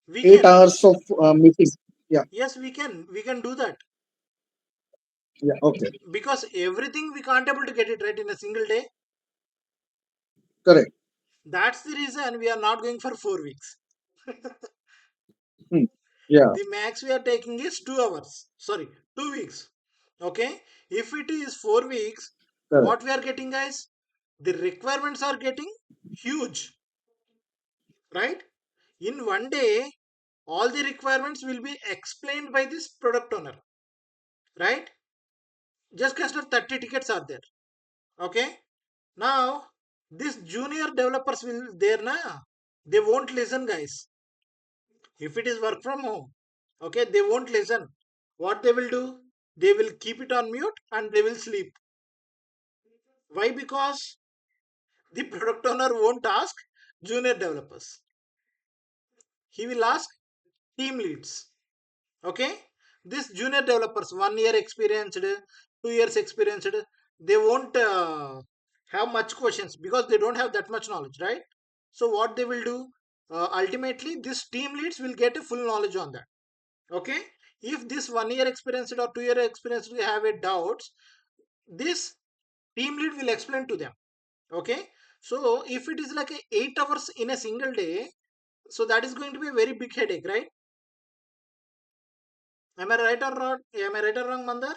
A: we
C: eight
A: can.
C: hours of meeting. Yeah.
A: Yes, we can. We can do that
C: Yeah. Okay.
A: because everything we can't able to get it right in a single day.
C: Correct.
A: That's the reason we are not going for 4 weeks.
C: Hmm. Yeah.
A: The max we are taking is 2 hours. Sorry, 2 weeks. Okay. If it is 4 weeks,
C: Correct.
A: what we are getting, guys? The requirements are getting huge, right? In one day, all the requirements will be explained by this product owner, right? Just consider 30 tickets are there. Okay. Now, these junior developers will there na. They won't listen, guys. If it is work from home, okay, they won't listen. What they will do? They will keep it on mute and they will sleep. Why? Because the product owner won't ask junior developers. He will ask team leads. Okay, this junior developers, 1 year experienced, 2 years experienced, they won't have much questions because they don't have that much knowledge, right? So what they will do, ultimately this team leads will get a full knowledge on that. Okay, if this 1 year experienced or 2 year experienced have a doubts, this team lead will explain to them. Okay, so if it is like 8 hours in a single day, so that is going to be a very big headache, right? Am I right or not? Am I right or wrong, Mandar?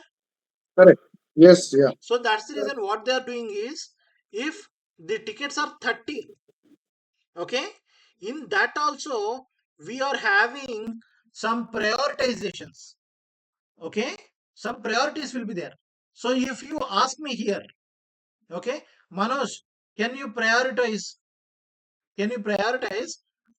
C: Correct. Yes. Yeah.
A: So that's the reason what they are doing is, if the tickets are 30, okay, in that also we are having some prioritizations, okay, some priorities will be there. So if you ask me here, okay, Manoj, can you prioritize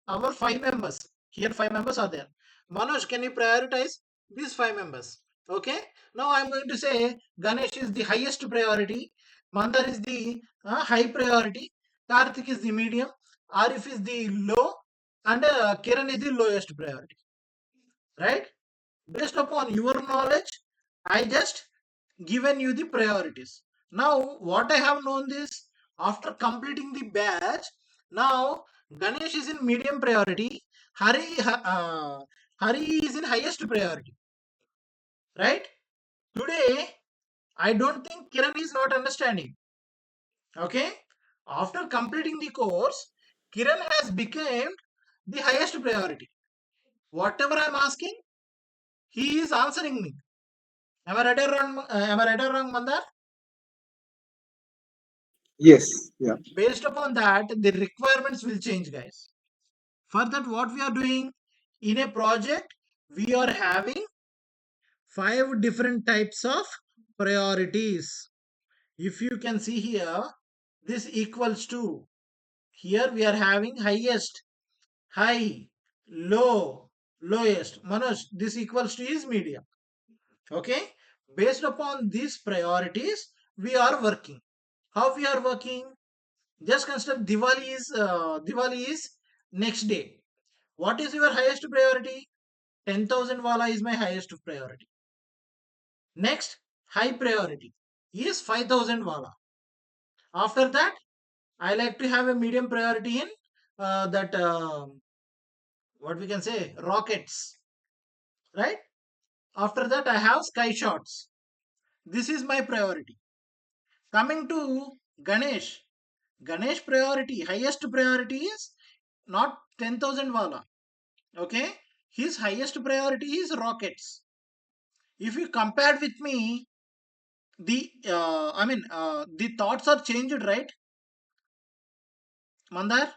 A: our 5 members? Here 5 members are there. Manoj, can you prioritize these 5 members? Okay. Now I'm going to say Ganesh is the highest priority. Mandar is the high priority. Karthik is the medium. Arif is the low. And Kiran is the lowest priority. Right? Based upon your knowledge, I just given you the priorities. Now, what I have known this, after completing the batch, now Ganesh is in medium priority, Hari is in highest priority, right? Today, I don't think Kiran is not understanding. Okay, after completing the course, Kiran has become the highest priority. Whatever I'm asking, he is answering me. Am I right or wrong? Am I right or wrong, Mandar?
C: Yes. Yeah.
A: Based upon that, the requirements will change, guys. For that, what we are doing in a project, we are having 5 different types of priorities. If you can see here, this equals to, here we are having highest, high, low, lowest. Manoj, this equals to is medium. Okay. Based upon these priorities, we are working. How we are working? Just consider Diwali is next day. What is your highest priority? 10,000 wala is my highest priority. Next, high priority is 5,000 wala. After that, I like to have a medium priority in that what we can say rockets, right? After that, I have sky shots. This is my priority. Coming to Ganesh, Ganesh priority, highest priority is not 10,000 wala. Okay, his highest priority is rockets. If you compared with me, the thoughts are changed, right, Mandar?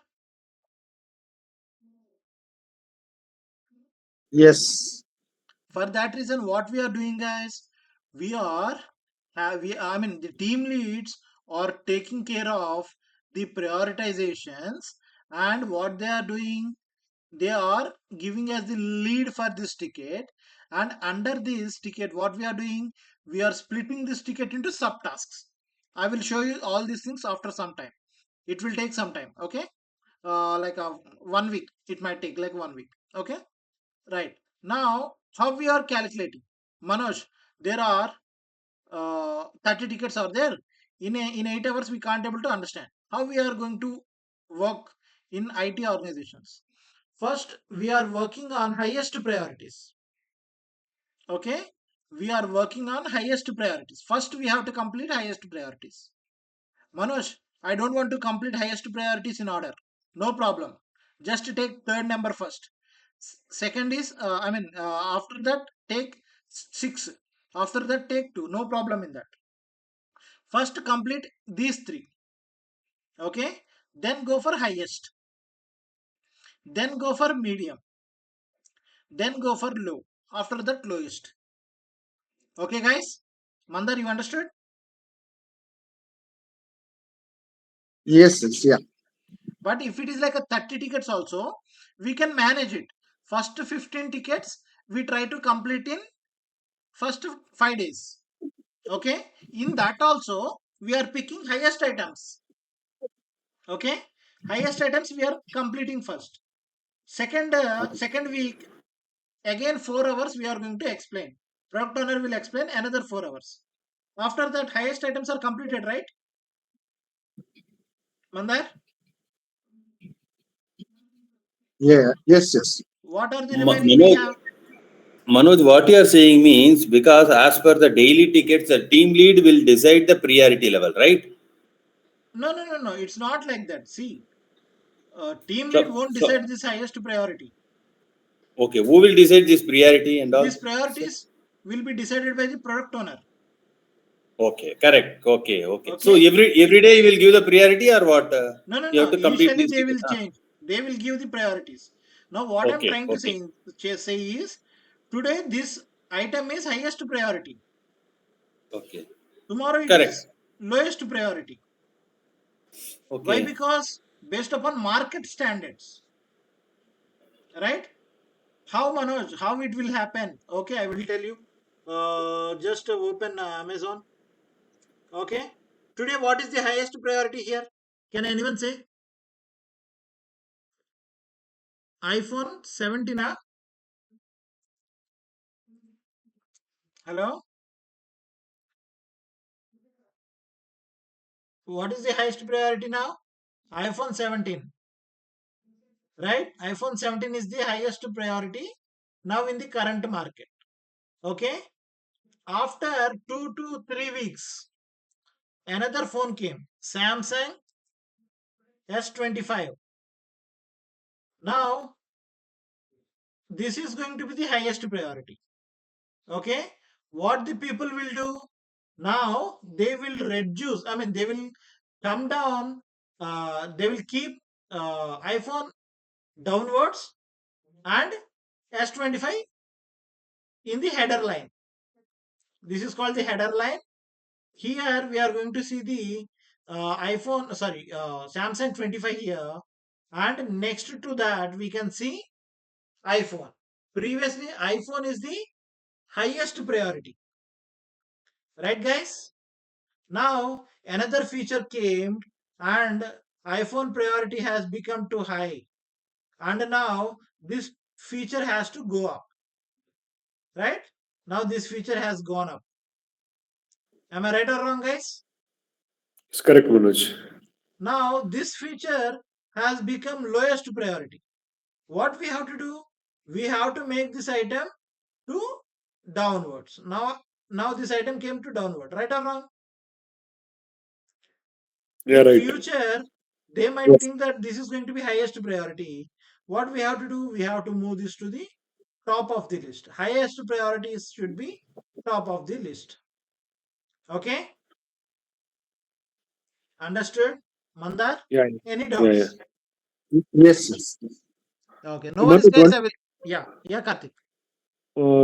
C: Yes.
A: For that reason, what we are doing, guys, we are the team leads are taking care of the prioritizations, and what they are doing, they are giving us the lead for this ticket, and under this ticket what we are doing, we are splitting this ticket into subtasks. I will show you all these things after some time. It will take some time. Okay. Like 1 week, it might take like 1 week. Okay. Right. Now, how we are calculating? Manoj, there are 30 tickets are there. In 8 hours, we can't able to understand. How we are going to work in IT organizations? First, we are working on highest priorities. Okay? We are working on highest priorities. First, we have to complete highest priorities. Manoj, I don't want to complete highest priorities in order. No problem. Just take third number first. Second is, after that, take six. After that, take two. No problem in that. First, complete these three. Okay. Then go for highest. Then go for medium. Then go for low. After that, lowest. Okay, guys. Mandar, you understood?
C: Yes. Yes. Yeah.
A: But if it is like a 30 tickets also, we can manage it. First 15 tickets, we try to complete in first 5 days. Okay. In that also, we are picking highest items. Okay. Highest items we are completing first. Second week, again 4 hours we are going to explain. Product owner will explain another 4 hours. After that, highest items are completed, right? Mandar,
C: Yeah. Yes. Yes.
A: what are the
E: Ma-
A: remaining we
E: Manoj,
A: have?
E: Manoj, what you are saying means because as per the daily tickets, the team lead will decide the priority level, right?
A: No, no, no, no. It's not like that. See, team lead
E: So,
A: won't
E: so
A: decide this highest priority.
E: okay, who will decide this priority and all?
A: These priorities will be decided by the product owner.
E: Okay, correct. Okay, okay. So
A: Okay?
E: every day you will give the priority or what?
A: No, no,
E: You have
A: no.
E: to complete
A: Initially,
E: this
A: they
E: ticket.
A: will
E: Ah,
A: change. They will give the priorities. Now, what I'm
E: okay,
A: trying to
E: okay,
A: say is today this item is highest priority.
E: okay.
A: Tomorrow it
E: Correct.
A: is lowest priority. Why?
E: Okay.
A: Because based upon market standards, right? How, Manoj? How it will happen? Okay, I will tell you. Just open Amazon. Okay. Today, what is the highest priority here? Can anyone say? iPhone 17. Hello. What is the highest priority now? iPhone 17. Right? iPhone 17 is the highest priority now in the current market. Okay. After 2 to 3 weeks, another phone came. Samsung S25. Now, this is going to be the highest priority. Okay. What the people will do? Now they will reduce, they will come down, they will keep iPhone downwards and S25 in the header line. This is called the header line. Here we are going to see the Samsung 25 here, and next to that we can see iPhone. Previously, iPhone is the highest priority, right, guys? Now another feature came, and iPhone priority has become too high, and now this feature has to go up, right? Now this feature has gone up. Am I right or wrong, guys?
F: It's correct, Manoj.
A: Now this feature has become lowest priority. What we have to do? We have to make this item to downwards. Now this item came to downward, right or wrong?
F: Yeah,
A: In
F: right.
A: future, they might
F: Yes.
A: think that this is going to be highest priority. What we have to do? We have to move this to the top of the list. Highest priorities should be top of the list. Okay, understood, Mandar?
F: Yeah,
A: Any
F: yeah, yeah.
A: doubts?
C: Yes, yes.
A: Okay, no worries,
F: Manoj,
A: guys. I will. Yeah, yeah, Karthik.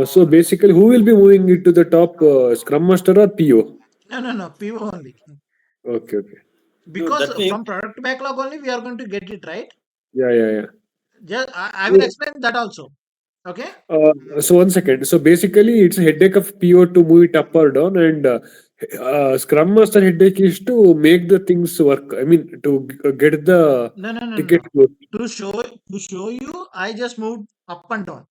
F: so basically, who will be moving it to the top, Scrum Master or PO?
A: No, no, no. PO only.
F: Okay, okay.
E: No,
A: Because
E: that means
A: from product backlog only we are going to get it, right.
F: Yeah, yeah, yeah.
A: Just I will
F: So,
A: explain that also. Okay.
F: so 1 second. So basically, it's a headache of PO to move it up or down, and Scrum Master headache is to make the things work. I mean, to get the
A: No, no, no, no,
F: ticket.
A: no. To show you, I just moved up and down.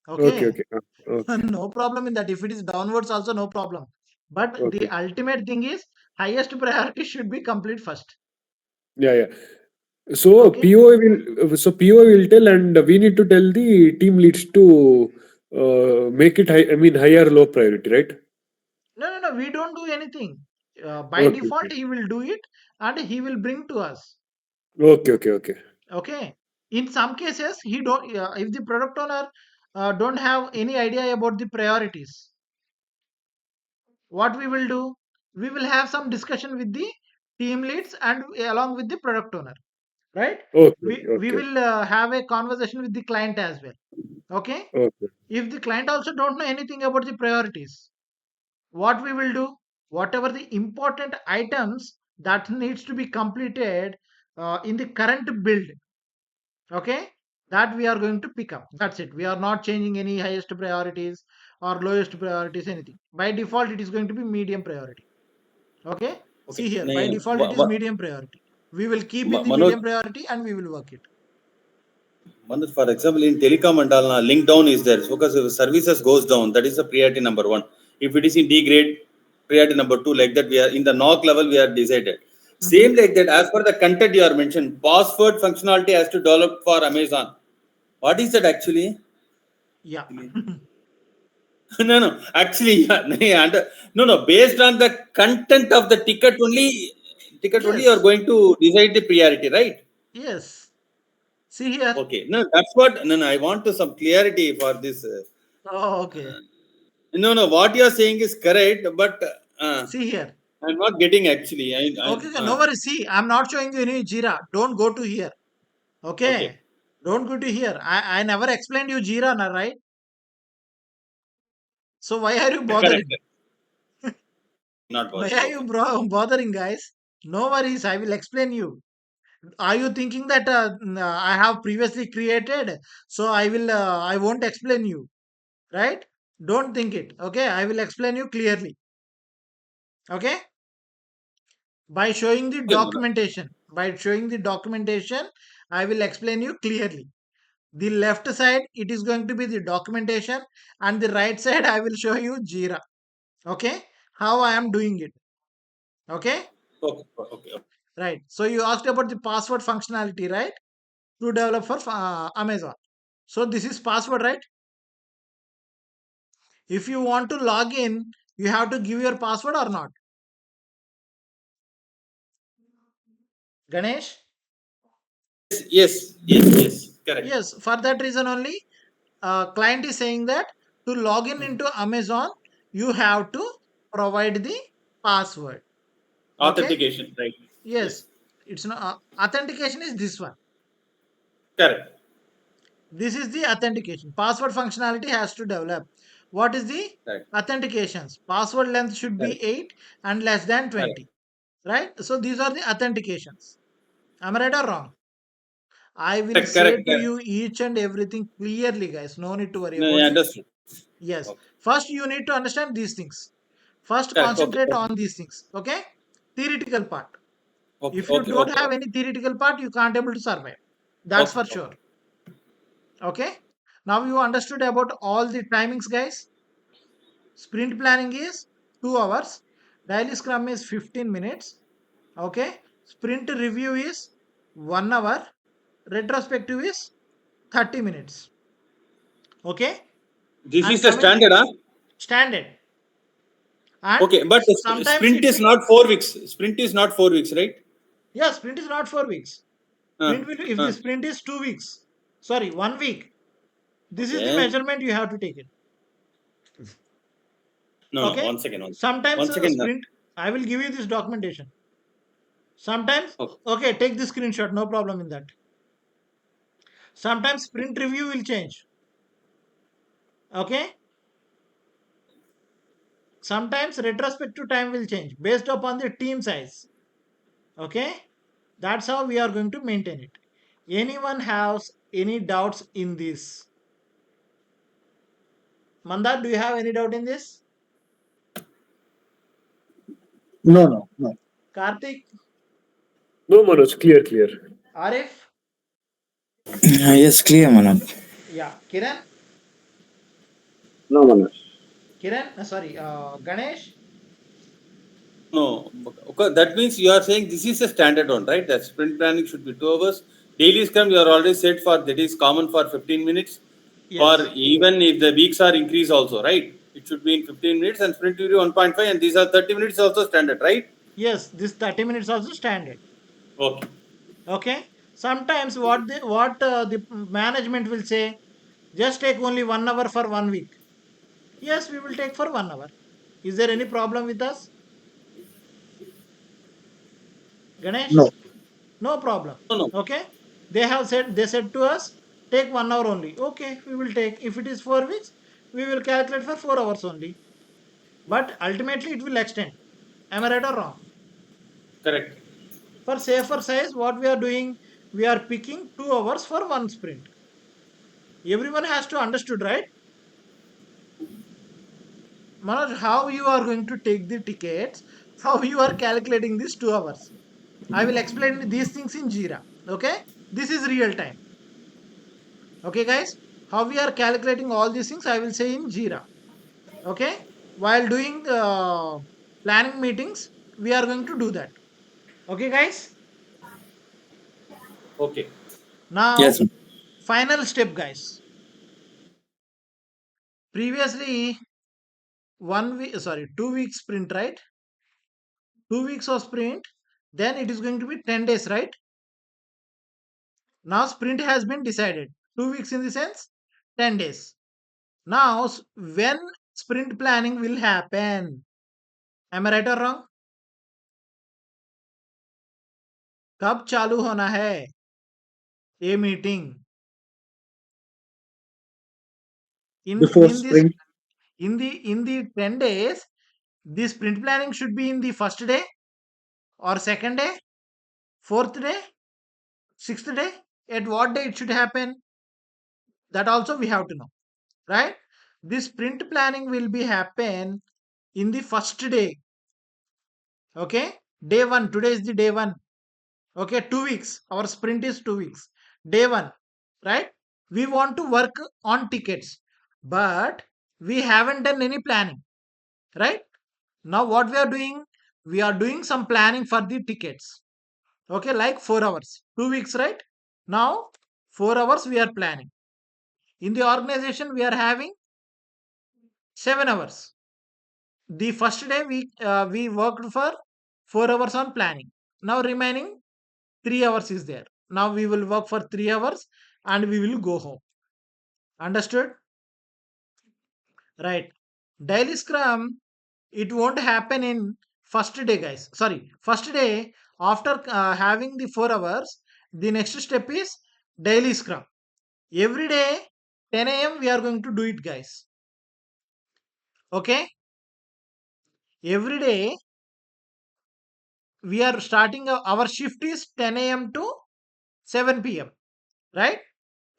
F: Okay,
A: Okay.
F: okay, okay,
A: No problem in that. If it is downwards, also no problem. But the
F: okay.
A: ultimate thing is highest priority should be complete first.
F: Yeah, yeah. So
A: Okay.
F: PO will tell, and we need to tell the team leads to make it high. I mean, higher low priority, right?
A: No, no, no. We don't do anything. By
F: Okay,
A: default,
F: okay,
A: he will do it and he will bring to us.
F: okay, okay, okay,
A: Okay. In some cases, he don't. If the product owner don't have any idea about the priorities, what we will do? We will have some discussion with the team leads and along with the product owner, right?
F: okay,
A: We
F: okay,
A: will have a conversation with the client as well. Okay.
F: okay,
A: If the client also don't know anything about the priorities, what we will do? Whatever the important items that needs to be completed in the current build, okay, that we are going to pick up. That's it. We are not changing any highest priorities or lowest priorities, anything. By default, it is going to be medium priority. Okay.
E: okay.
A: See here, by default, it is medium priority. We will keep in the
E: Manoj,
A: medium priority and we will work it.
E: Manoj, for example, in telecom and all, link down is there. Because if services goes down, that is the priority number one. If it is in D grade, priority number two, like that, we are in the knock level, we are decided.
A: Mhm.
E: Same like that, as per the content you are mentioned, password functionality has to develop for Amazon. What is that actually?
A: Yeah.
E: No, no, actually, yeah, no, no, based on the content of the ticket only, you are
A: Yes.
E: going to decide the priority, right?
A: Yes. See here.
E: Okay, no, that's what, no, no, I want to some clarity for this.
A: Oh, okay.
E: No, no, what you are saying is correct, but
A: See here.
E: I'm not getting actually.
A: Okay, okay. No worries. See, I'm not showing you any Jira. Don't go to here.
E: Okay,
A: Okay. Don't go to here. I never explained you Jira, na, right? So why are you
E: correct,
A: bothering?
E: not
A: Why
E: bothering.
A: are you
E: Okay,
A: bothering, guys? No worries. I will explain you. Are you thinking that I have previously created, so I won't explain you, right? Don't think it. Okay, I will explain you clearly. Okay, by showing the
E: okay, Manoj.
A: documentation. By showing the documentation, I will explain you clearly. The left side, it is going to be the documentation, and the right side, I will show you Jira. Okay, how I am doing it. Okay,
E: Okay, okay, okay.
A: right. So you asked about the password functionality, right? To develop for Amazon. So this is password, right? If you want to log in, you have to give your password or not. Ganesh?
E: Yes, yes, yes, yes, correct.
A: Yes, for that reason only, client is saying that to log in into Amazon, you have to provide the password. Okay?
E: Authentication, right?
A: Yes,
E: Yes,
A: it's not authentication is this one.
E: correct.
A: This is the authentication. Password functionality has to develop. What is the
E: Correct.
A: authentications? Password length should be
E: Correct.
A: 8 and less than
E: Correct.
A: 20. Right? So these are the authentications. Am I right or wrong? I will
E: Correct.
A: say
E: Correct.
A: to
E: Correct.
A: you each and everything clearly, guys. No need to worry
E: No,
A: about
E: yeah,
A: it.
E: understood.
A: Yes.
E: Okay.
A: First, you need to understand these things. First,
E: Correct. Okay.
A: concentrate
E: Okay.
A: on these things. Okay? Theoretical part.
E: Okay.
A: If you
E: Okay.
A: don't
E: Okay.
A: have
E: Okay.
A: any theoretical part, you can't able to survive. That's
E: Okay.
A: for
E: Okay.
A: sure. Okay? Now you understood about all the timings, guys. Sprint planning is 2 hours. Daily scrum is 15 minutes. Okay? Sprint review is 1 hour. Retrospective is 30 minutes. Okay?
E: This
A: And
E: is the
A: coming
E: standard, huh?
A: standard. And
E: Okay, but
A: sometimes
E: sprint
A: it
E: is
A: will,
E: not 4 weeks. Sprint is not 4 weeks, right?
A: yeah, sprint is not 4 weeks.
E: Uh,
A: Sprint will, if the
E: uh,
A: sprint is 2 weeks, sorry, 1 week, this is the
E: okay.
A: measurement you have to take it.
E: No, no.
A: Okay?
E: One second. One second.
A: Sometimes
E: One second.
A: sprint, I will give you this documentation. Sometimes,
E: Okay.
A: okay, take the screenshot, no problem in that. Sometimes sprint review will change. Okay? Sometimes retrospective time will change based upon the team size. Okay? That's how we are going to maintain it. Anyone has any doubts in this? Mandar, do you have any doubt in this?
C: No, no, no.
A: Karthik,
F: No, Manoj, clear, clear.
A: Arif,
B: Yes, clear, Manoj.
A: yeah, Kiran,
D: No, Manoj.
A: sorry, Ganesh.
E: No. Okay. That means you are saying this is a standard one, right? That sprint planning should be 2 hours. Daily scrum, you are already set for that is common for 15 minutes. For
A: Yes,
E: even if the weeks are increased also, right? It should be in 15 minutes and sprint review 1.5 and these are 30 minutes also standard, right?
A: yes, this 30 minutes also standard.
E: Okay.
A: Okay. Sometimes what the management will say, just take only 1 hour for 1 week. Yes, we will take for 1 hour. Is there any problem with us, Ganesh?
C: No.
A: No problem.
E: No, no.
A: Okay. They said to us, take 1 hour only. Okay, we will take. If it is 4 weeks, we will calculate for 4 hours only. But ultimately it will extend. Am I right or wrong?
E: Correct.
A: For safer size, what we are doing, we are picking 2 hours for one sprint. Everyone has to understood, right? Manoj, how you are going to take the tickets, how you are calculating these 2 hours. I will explain these things in Jira. Okay? This is real time. Okay, guys? How we are calculating all these things, I will say in Jira. Okay? While doing planning meetings, we are going to do that. Okay, guys?
E: Okay.
B: Yes,
A: Now, final step, guys. Previously, 1 week, sorry, 2 week sprint, right? 2 weeks of sprint, then it is going to be 10 days, right? Now sprint has been decided. 2 weeks in the sense 10 days. Now when sprint planning will happen? Am I right or wrong? कब चालू होना है ये meeting? In
C: Before
A: in this
C: sprint,
A: in the 10 days, the sprint planning should be in the first day or second day, fourth day, sixth day. At what day it should happen? That also we have to know, right? This sprint planning will be happen in the first day. Okay, day one. Today is the day one. Okay, 2 weeks. Our sprint is 2 weeks. Day one, right? We want to work on tickets, but we haven't done any planning, right? Now, what we are doing? We are doing some planning for the tickets. Okay, like 4 hours, 2 weeks, right? Now, 4 hours we are planning. In the organization, we are having 7 hours. The first day we worked for 4 hours on planning. Now, remaining 3 hours is there. Now we will work for 3 hours and we will go home. Understood? Right. Daily scrum, it won't happen in first day, guys. Sorry, first day after having the 4 hours, the next step is daily scrum. Every day, 10 a.m. we are going to do it, guys. Okay, every day we are starting our shift is 10 a.m. to 7 p.m. Right?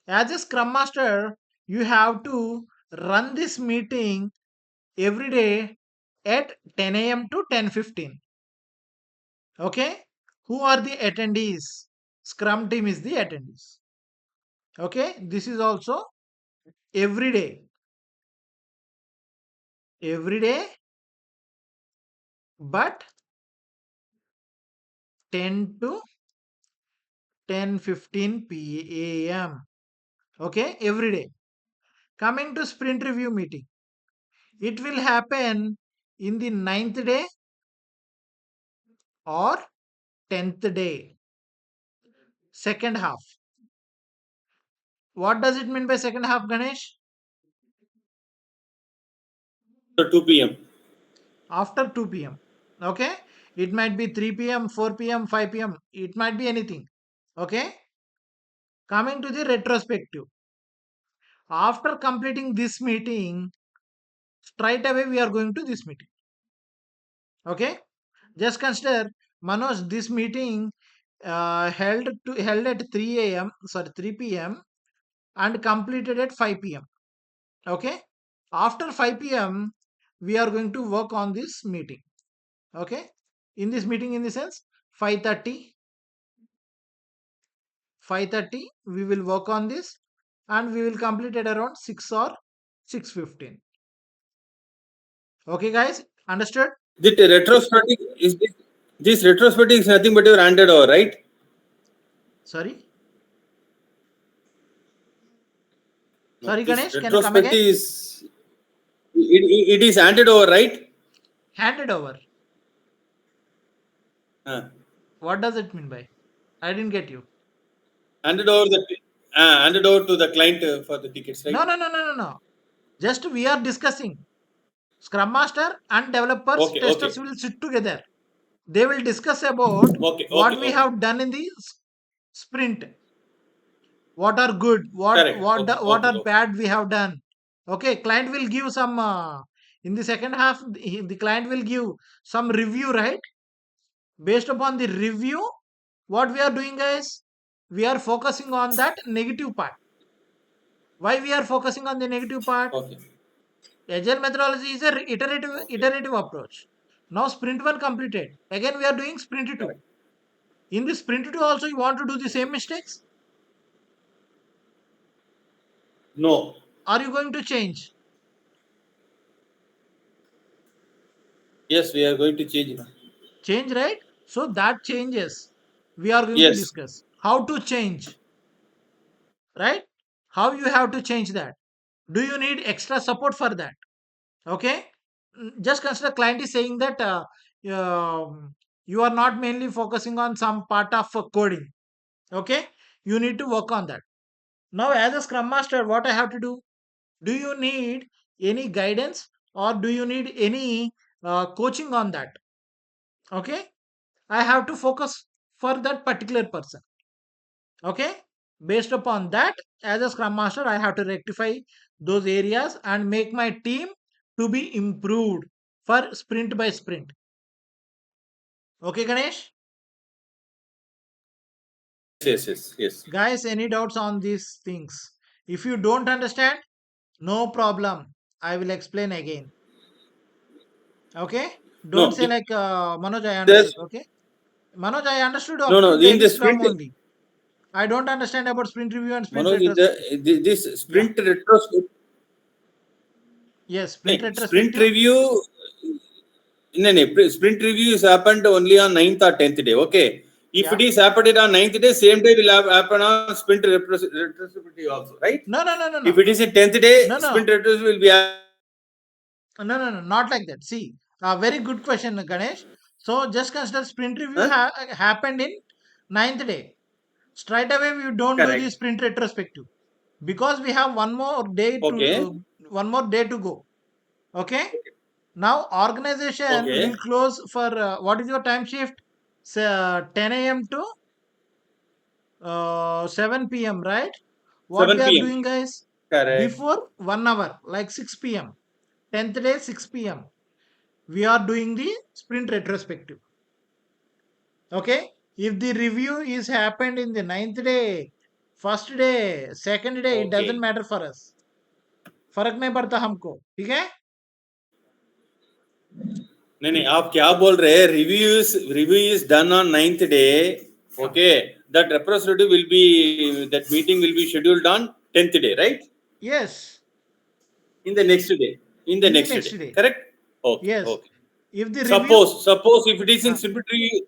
A: As a scrum master, you have to run this meeting every day at 10 a.m. to 10:15. Okay, who are the attendees? Scrum team is the attendees. Okay, this is also every day, but 10 to 10:15 p.m. Okay, every day. Coming to sprint review meeting, it will happen in the ninth day or 10th day, second half. What does it mean by second half, Ganesh?
E: So 2 p.m.
A: After 2 p.m. Okay, it might be 3 p.m., 4 p.m., 5 p.m., it might be anything. Okay, coming to the retrospective, after completing this meeting, straight away we are going to this meeting. Okay, just consider, Manoj, this meeting held at 3 p.m. and completed at 5 p.m. Okay, after 5 p.m. we are going to work on this meeting. Okay, in this meeting, in the sense 5:30 we will work on this, and we will complete it around 6 or 6:15. Okay, guys, understood?
E: The retrospective is this retrospective is nothing but your handed over, right?
A: Sorry,
E: No,
A: sorry,
E: this
A: Ganesh, can you come again?
E: retrospective is it is handed over, right?
A: Handed over,
E: Uh,
A: what does it mean by? I didn't get you.
E: handed over handed over to the client for the tickets,
A: No,
E: right?
A: no, no, no, no, no, just we are discussing. Scrum master and developers,
E: Okay,
A: testers
E: okay,
A: will sit together. They will discuss about
E: okay, okay,
A: what we
E: okay.
A: have done in the sprint, what are good,
E: Correct. Okay,
A: what
E: okay,
A: are
E: okay.
A: bad we have done. Okay, client will give some in the second half, the client will give some review, right? Based upon the review, what we are doing, guys, we are focusing on that negative part. Why we are focusing on the negative part?
E: Okay.
A: Agile methodology is a
E: Okay.
A: iterative approach. Now sprint 1 completed, again we are doing sprint 2.
E: Correct.
A: In this sprint 2 also, you want to do the same mistakes?
E: No.
A: Are you going to change?
E: Yes, we are going to change it.
A: Change, right? So that changes we are going to
E: Yes.
A: discuss. How to change, right? How you have to change that? Do you need extra support for that? Okay. Just consider, client is saying that you are not mainly focusing on some part of coding. Okay, you need to work on that. Now, as a scrum master, what I have to do? Do you need any guidance, or do you need any coaching on that? Okay, I have to focus for that particular person. Okay, based upon that, as a scrum master, I have to rectify those areas and make my team to be improved for sprint by sprint. Okay, Ganesh?
E: Yes, yes, yes.
A: Guys, any doubts on these things? If you don't understand, no problem, I will explain again. Okay, don't
E: No,
A: say like Manoj, I understood.
E: there's
A: Okay, Manoj, I understood
E: no,
A: up
E: no.
A: to
E: In
A: daily
E: the
A: scrum
E: sprint,
A: only. I don't understand about sprint review and sprint
E: Manoj, in the
A: retrospective.
E: this
A: Yeah,
E: sprint retrospective,
A: yes, sprint
E: sprint
A: retrospective.
E: review. No, no, sprint review is happened only on 9th or 10th day. Okay. If
A: Yeah,
E: it is happened on 9th day, same day will have happen on sprint retrospective also, right?
A: no, no, no, no,
E: If
A: no,
E: it is a 10th day,
A: no, no,
E: sprint retrospective will be
A: no, no, no, not like that. See, very good question, Ganesh. So just consider sprint review
E: huh?
A: happened in ninth day. Straight away, we don't do the
E: Correct.
A: sprint retrospective, because we have
E: Okay.
A: one more day to go. Okay. Now organization will
E: Okay.
A: close for what is your time shift? 10 a.m. to 7 p.m. Right? What we are
E: 7 p.m.
A: doing, guys?
E: Correct.
A: Before 1 hour, like 6 p.m. 10th day 6 p.m. we are doing the sprint retrospective. Okay, if the review is happened in the 9th day, first day, second day, it doesn't
E: Okay.
A: matter for us. फर्क नहीं पड़ता हमको, ठीक है?
E: नहीं आप क्या बोल रहे हैं? Review is done on 9th day. Okay, that representative will be, that meeting will be scheduled on 10th day, right?
A: Yes.
E: In the next day. In the next day. Correct? Okay.
A: Yes.
E: Okay.
A: If the review,
E: Suppose if it is in sprint review,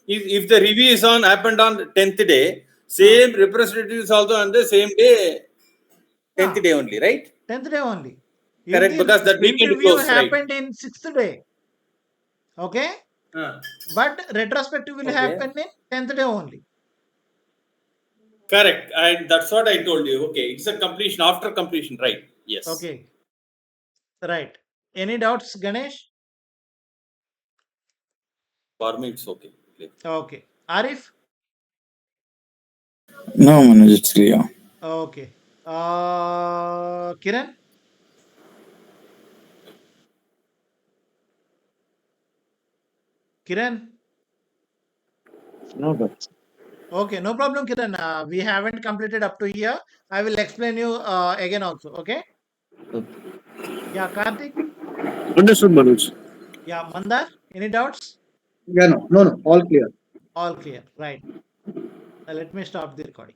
E: if the review is happened on 10th day, same representative is also on the same day, 10th day only, right?
A: 10th day only. If
E: Correct,
A: the
E: because that
A: sprint
E: weekend
A: review
E: close, right?
A: happened in 6th day, okay, but retrospective will
E: Okay.
A: happen in 10th day only.
E: Correct, and that's what I told you. Okay, it's a completion, after completion, right? Yes.
A: Okay, right. Any doubts, Ganesh?
E: For me, it's okay.
A: Okay. Arif?
B: No, Manoj, it's clear.
A: Okay. Kiran? Kiran?
C: No doubts.
A: Okay, no problem, Kiran. We haven't completed up to here. I will explain you again also. Okay. Yeah, Karthik?
F: Understood, Manoj.
A: Yeah, Mandar? Any doubts?
C: Yeah, no, all clear.
A: All clear. Right. Let me stop the recording.